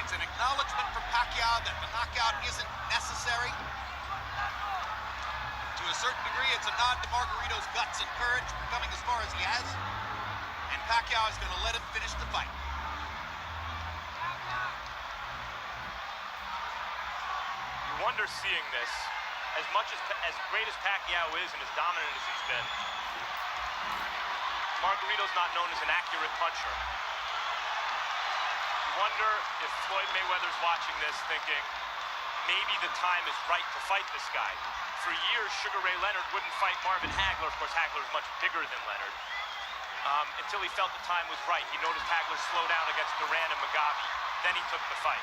It's an acknowledgement from Pacquiao that the knockout isn't necessary. To a certain degree, it's a nod to Margarito's guts and courage for coming as far as he has. And Pacquiao is going to let him finish the fight. You wonder seeing this, as much as great as Pacquiao is and as dominant as he's been, Margarito's not known as an accurate puncher. You wonder if Floyd Mayweather's watching this thinking, maybe the time is right to fight this guy. For years, Sugar Ray Leonard wouldn't fight Marvin Hagler. Of course, Hagler is much bigger than Leonard. Until he felt the time was right. He noticed Hagler slow down against Duran and Mugabe. Then he took the fight.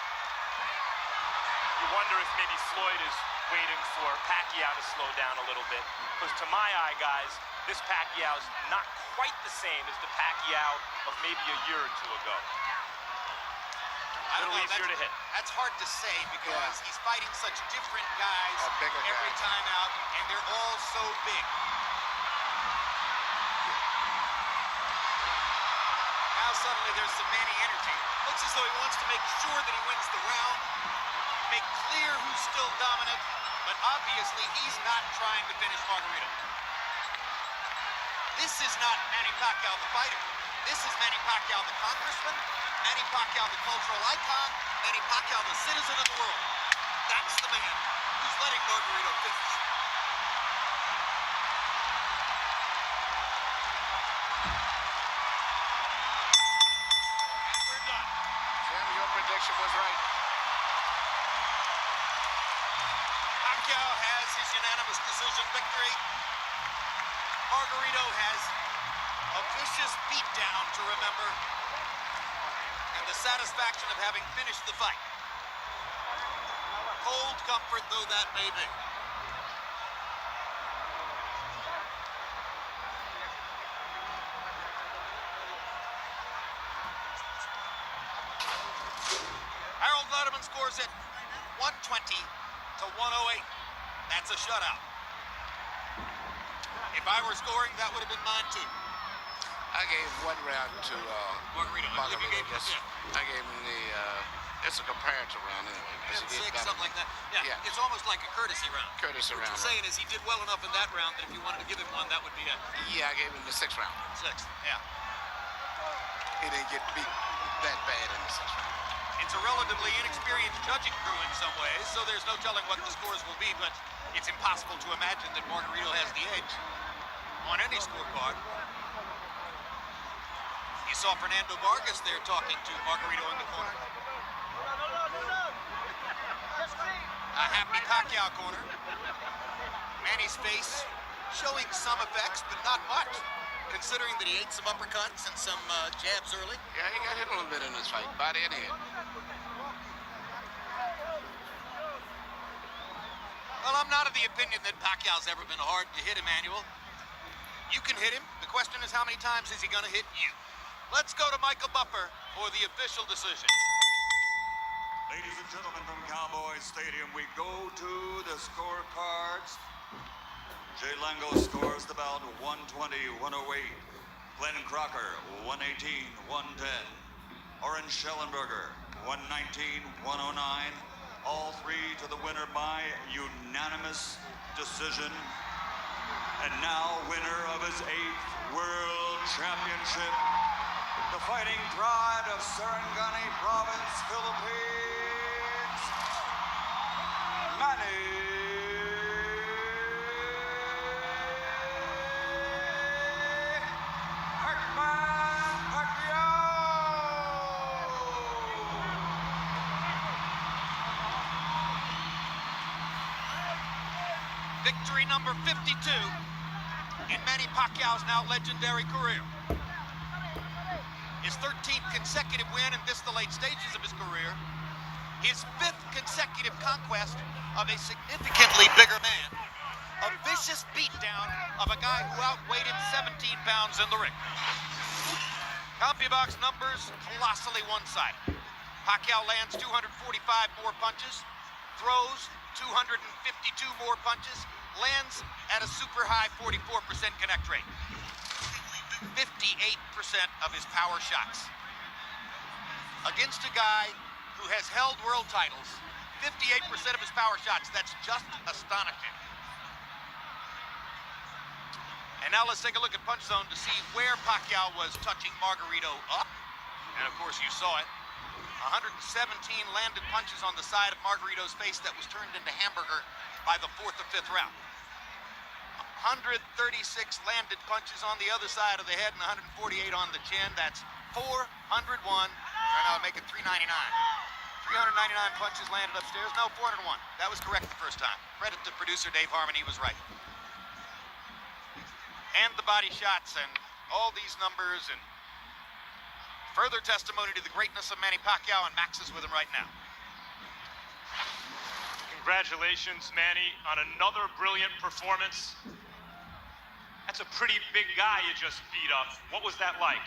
You wonder if maybe Floyd is waiting for Pacquiao to slow down a little bit. Because to my eye, guys, this Pacquiao's not quite the same as the Pacquiao of maybe a year or two ago. I don't know, easier to hit. That's hard to say because he's fighting such different guys bigger every guys. time out, and they're all so big. Now suddenly there's some Manny energy. Looks as though he wants to make sure that he wins the round, make clear who's still dominant, but obviously he's not trying to finish Margarito. This is not Manny Pacquiao the fighter. This is Manny Pacquiao the congressman, Manny Pacquiao the cultural icon, Manny Pacquiao the citizen of the world. That's the man who's letting Margarito finish. And we're done. Jim, your prediction was right. Pacquiao has his unanimous decision victory. Margarito has a vicious beatdown to remember, and the satisfaction of having finished the fight. Cold comfort though that may be. Harold Letterman scores it 120 to 108. That's a shutout. If I were scoring, that would have been mine too. I gave one round to Margarito. I believe you gave him a fifth. I gave him the, it's a comparative round anyway. because he did Six, better something than- like that. Yeah, it's almost like a courtesy round. Courtesy What round. you're saying is he did well enough in that round that if you wanted to give him one, that would be it. Yeah, I gave him the 6th round. Sixth, yeah. He didn't get beat that bad in the 6th round. It's a relatively inexperienced judging crew in some ways, so there's no telling what the scores will be, but it's impossible to imagine that Margarito has the edge on any scorecard. You saw Fernando Vargas there talking to Margarito in the corner. A happy Pacquiao corner. Manny's face showing some effects, but not much, considering that he ate some uppercuts and some jabs early. Yeah, he got hit a little bit in this fight, body and head. Well, I'm not of the opinion that Pacquiao's ever been hard to hit, Emmanuel. You can hit him. The question is, how many times is he going to hit you? Let's go to Michael Buffer for the official decision. Ladies and gentlemen from Cowboy Stadium, we go to the scorecards. Jay Lango scores the bout 120, 108. Glenn Crocker, 118, 110. Orange Schellenberger, 119, 109. All three to the winner by unanimous decision. And now winner of his 8th World Championship, the Fighting Pride of Sarangani Province, Philippines, Manny Paquiao. Victory number 52 in Manny Pacquiao's now legendary career. His 13th consecutive win in this the late stages of his career. His 5th consecutive conquest of a significantly bigger man. a vicious beatdown of a guy who outweighed him 17 pounds in the ring. CompuBox numbers colossally one-sided. Pacquiao lands 245 more punches, throws 252 more punches, lands at a super high 44% connect rate. 58% of his power shots. Against a guy who has held world titles, 58% of his power shots. That's just astonishing. And now let's take a look at Punch Zone to see where Pacquiao was touching Margarito up. And of course you saw it. 117 landed punches on the side of Margarito's face that was turned into hamburger by the 4th or 5th round. 136 landed punches on the other side of the head and 148 on the chin. That's 401, or no, make it 399. 399 punches landed upstairs. No, 401. That was correct the first time. Credit to producer Dave Harmon, he was right. And the body shots and all these numbers and further testimony to the greatness of Manny Pacquiao, and Max is with him right now. Congratulations, Manny, on another brilliant performance. That's a pretty big guy you just beat up. What was that like?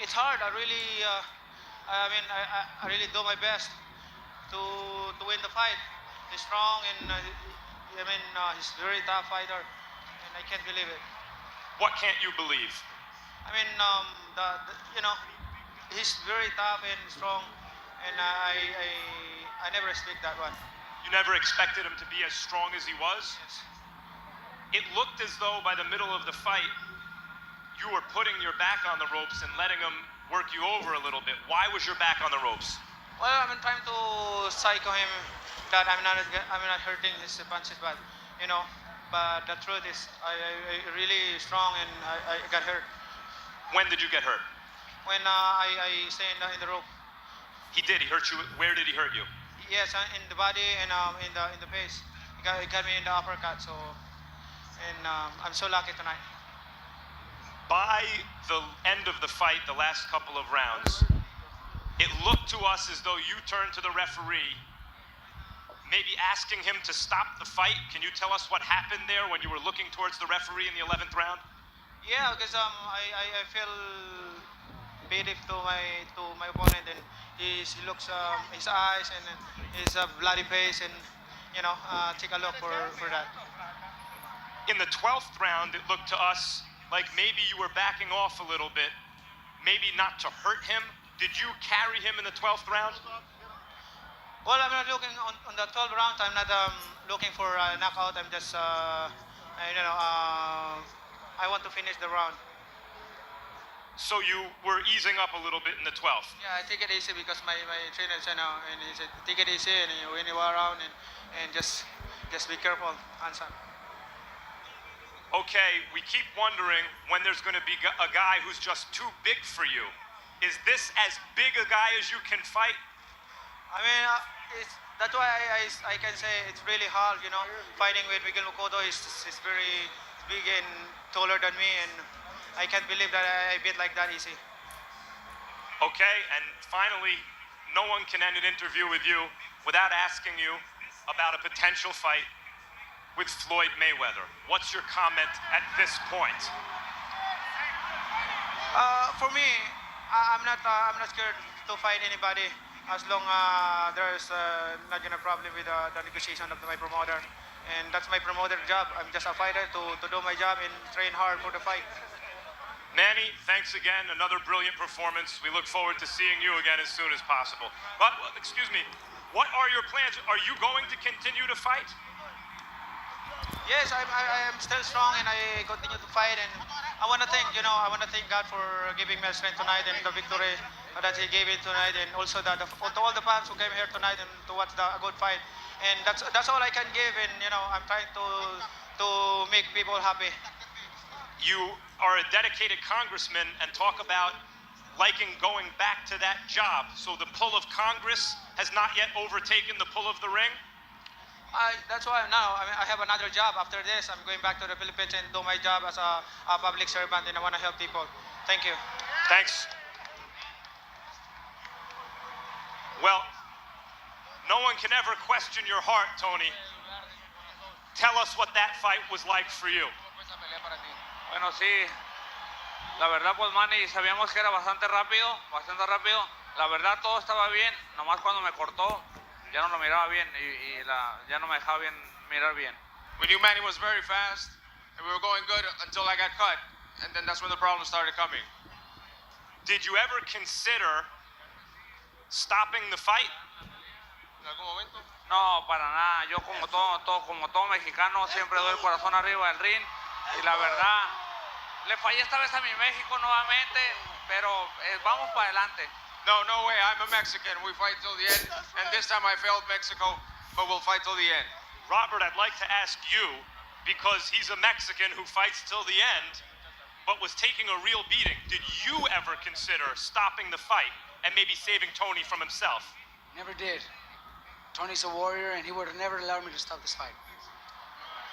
It's hard. I really do my best to win the fight. He's strong and he's a very tough fighter, and I can't believe it. What can't you believe? He's very tough and strong, and I never expect that one. You never expected him to be as strong as he was? Yes. It looked as though by the middle of the fight, you were putting your back on the ropes and letting him work you over a little bit. Why was your back on the ropes? Well, I'm trying to psycho him that I'm not hurting his punches, but the truth is I really strong and I got hurt. When did you get hurt? When I stay in the rope. He did. He hurt you. Where did he hurt you? Yes, in the body and in the face. He got me in the uppercut. So, and I'm so lucky tonight. By the end of the fight, the last couple of rounds, it looked to us as though you turned to the referee, maybe asking him to stop the fight. Can you tell us what happened there when you were looking towards the referee in the 11th round? Yeah, because I feel pity to my opponent, and he looks his eyes and his bloody face, and take a look for that. In the 12th round, it looked to us like maybe you were backing off a little bit, maybe not to hurt him. Did you carry him in the 12th round? Well, I'm not looking on the 12th round. I'm not looking for a knockout. I'm just I want to finish the round. So you were easing up a little bit in the 12th? Yeah, I take it easy because my trainer said, and he said, take it easy, and when you are around, and just be careful, Hanson. Okay, we keep wondering when there's going to be a guy who's just too big for you. Is this as big a guy as you can fight? I mean, that's why I can say it's really hard, fighting with Miguel Mukodo is very big and taller than me, and I can't believe that I beat like that easy. Okay, and finally, no one can end an interview with you without asking you about a potential fight with Floyd Mayweather. What's your comment at this point? For me, I'm not scared to fight anybody as long there's not gonna problem with the negotiation of my promoter, and that's my promoter job. I'm just a fighter to do my job and train hard for the fight. Manny, thanks again. Another brilliant performance. We look forward to seeing you again as soon as possible. But excuse me, what are your plans? Are you going to continue to fight? Yes, I am still strong, and I continue to fight, and I want to thank God for giving me strength tonight and the victory that He gave it tonight, and also to all the fans who came here tonight and to watch a good fight. And that's all I can give, and I'm trying to make people happy. You are a dedicated congressman and talk about liking going back to that job. So the pull of Congress has not yet overtaken the pull of the ring? That's why now I have another job. After this, I'm going back to the Philippines and do my job as a public servant, and I want to help people. Thank you. Thanks. Well, no one can ever question your heart, Tony. Tell us what that fight was like for you. Bueno, sí, la verdad pues Manny, sabíamos que era bastante rápido. La verdad todo estaba bien, nomás cuando me cortó ya no lo miraba bien ya no me dejaba mirar bien. We knew Manny was very fast, and we were going good until I got cut, and then that's when the problems started coming. Did you ever consider stopping the fight? En algún momento. No, para nada. Yo como todo mexicano siempre doy el corazón arriba del ring y la verdad le fallé esta vez a mi México nuevamente, pero vamos para adelante. No way. I'm a Mexican. We fight till the end, and this time I failed Mexico, but we'll fight till the end. Robert, I'd like to ask you, because he's a Mexican who fights till the end, but was taking a real beating. Did you ever consider stopping the fight and maybe saving Tony from himself? Never did. Tony's a warrior, and he would have never allowed me to stop this fight.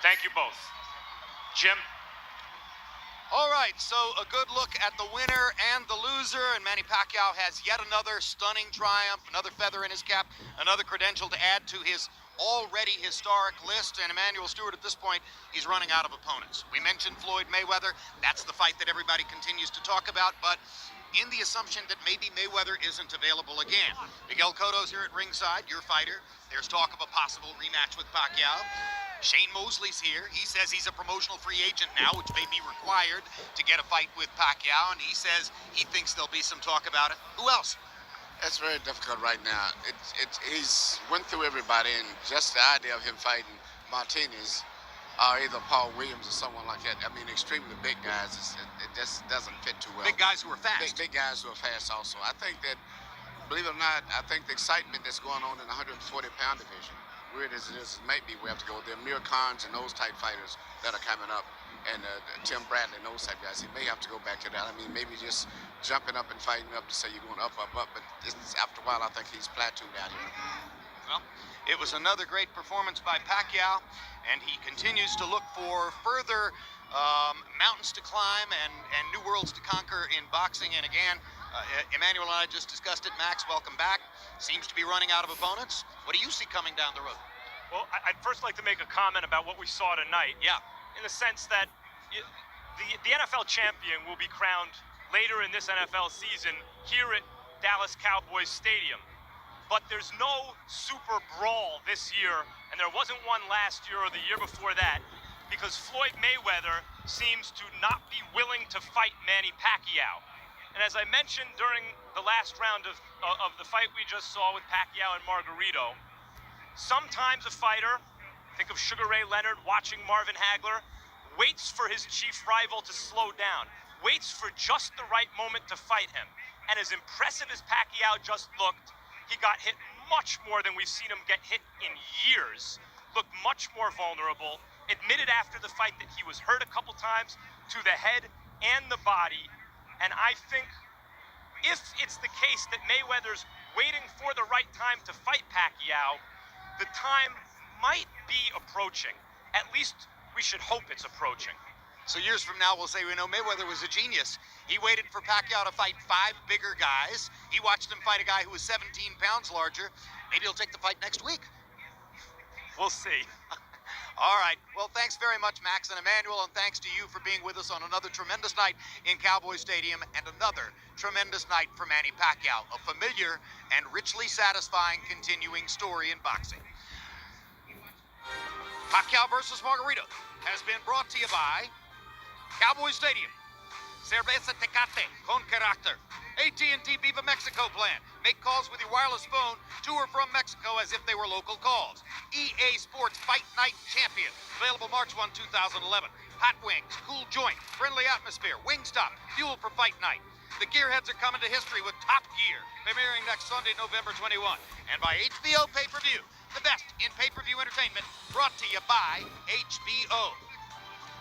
Thank you both. Jim? All right, so a good look at the winner and the loser, and Manny Pacquiao has yet another stunning triumph, another feather in his cap, another credential to add to his already historic list. And Emmanuel Stewart, at this point, he's running out of opponents. We mentioned Floyd Mayweather. That's the fight that everybody continues to talk about, but in the assumption that maybe Mayweather isn't available again. Miguel Cotto's here at ringside, your fighter. There's talk of a possible rematch with Pacquiao. Shane Mosley's here. He says he's a promotional free agent now, which may be required to get a fight with Pacquiao, and he says he thinks there'll be some talk about it. Who else? It's very difficult right now. He's went through everybody, and just the idea of him fighting Martinez or either Paul Williams or someone like that. I mean, extremely big guys. It just doesn't fit too well. Big guys who are fast. Big guys who are fast also. I think that, believe it or not, I think the excitement that's going on in the 140-pound division, weird as it is, maybe we have to go there. Amir Khan's and those type fighters that are coming up, and Tim Bradley and those type guys, he may have to go back to that. I mean, maybe just jumping up and fighting up to say you're going up, but after a while, I think he's plateaued out here. Well, it was another great performance by Pacquiao, and he continues to look for further mountains to climb and new worlds to conquer in boxing. And again, Emmanuel and I just discussed it. Max, welcome back. Seems to be running out of opponents. What do you see coming down the road? Well, I'd first like to make a comment about what we saw tonight. Yeah. In the sense that the NFL champion will be crowned later in this NFL season here at Dallas Cowboys Stadium. But there's no super brawl this year, and there wasn't one last year or the year before that, because Floyd Mayweather seems to not be willing to fight Manny Pacquiao. And as I mentioned during the last round of the fight we just saw with Pacquiao and Margarito, sometimes a fighter, think of Sugar Ray Leonard watching Marvin Hagler, waits for his chief rival to slow down, waits for just the right moment to fight him. And as impressive as Pacquiao just looked, he got hit much more than we've seen him get hit in years, looked much more vulnerable, admitted after the fight that he was hurt a couple times to the head and the body. And I think if it's the case that Mayweather's waiting for the right time to fight Pacquiao, the time might be approaching. At least we should hope it's approaching. So years from now, we'll say, Mayweather was a genius. He waited for Pacquiao to fight 5 bigger guys. He watched him fight a guy who was 17 pounds larger. Maybe he'll take the fight next week. We'll see. All right. Well, thanks very much, Max and Emmanuel, and thanks to you for being with us on another tremendous night in Cowboy Stadium and another tremendous night for Manny Pacquiao, a familiar and richly satisfying continuing story in boxing. Pacquiao versus Margarito has been brought to you by Cowboy Stadium, Cerveza Tecate con Carácter, AT&T Viva Mexico plan. Make calls with your wireless phone to or from Mexico as if they were local calls. EA Sports Fight Night Champion, available March 1, 2011. Hot wings, cool joint, friendly atmosphere, Wingstop, fuel for fight night. The Gearheads are coming to history with Top Gear, premiering next Sunday, November 21. And by HBO Pay-Per-View, the best in pay-per-view entertainment, brought to you by HBO.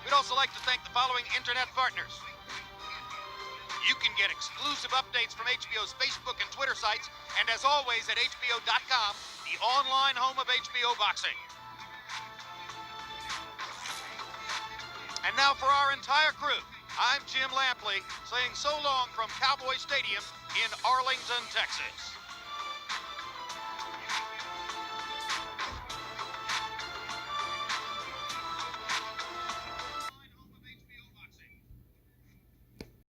We'd also like to thank the following internet partners. You can get exclusive updates from HBO's Facebook and Twitter sites, and as always at HBO.com, the online home of HBO boxing. And now for our entire crew, I'm Jim Lampley, saying so long from Cowboy Stadium in Arlington, Texas.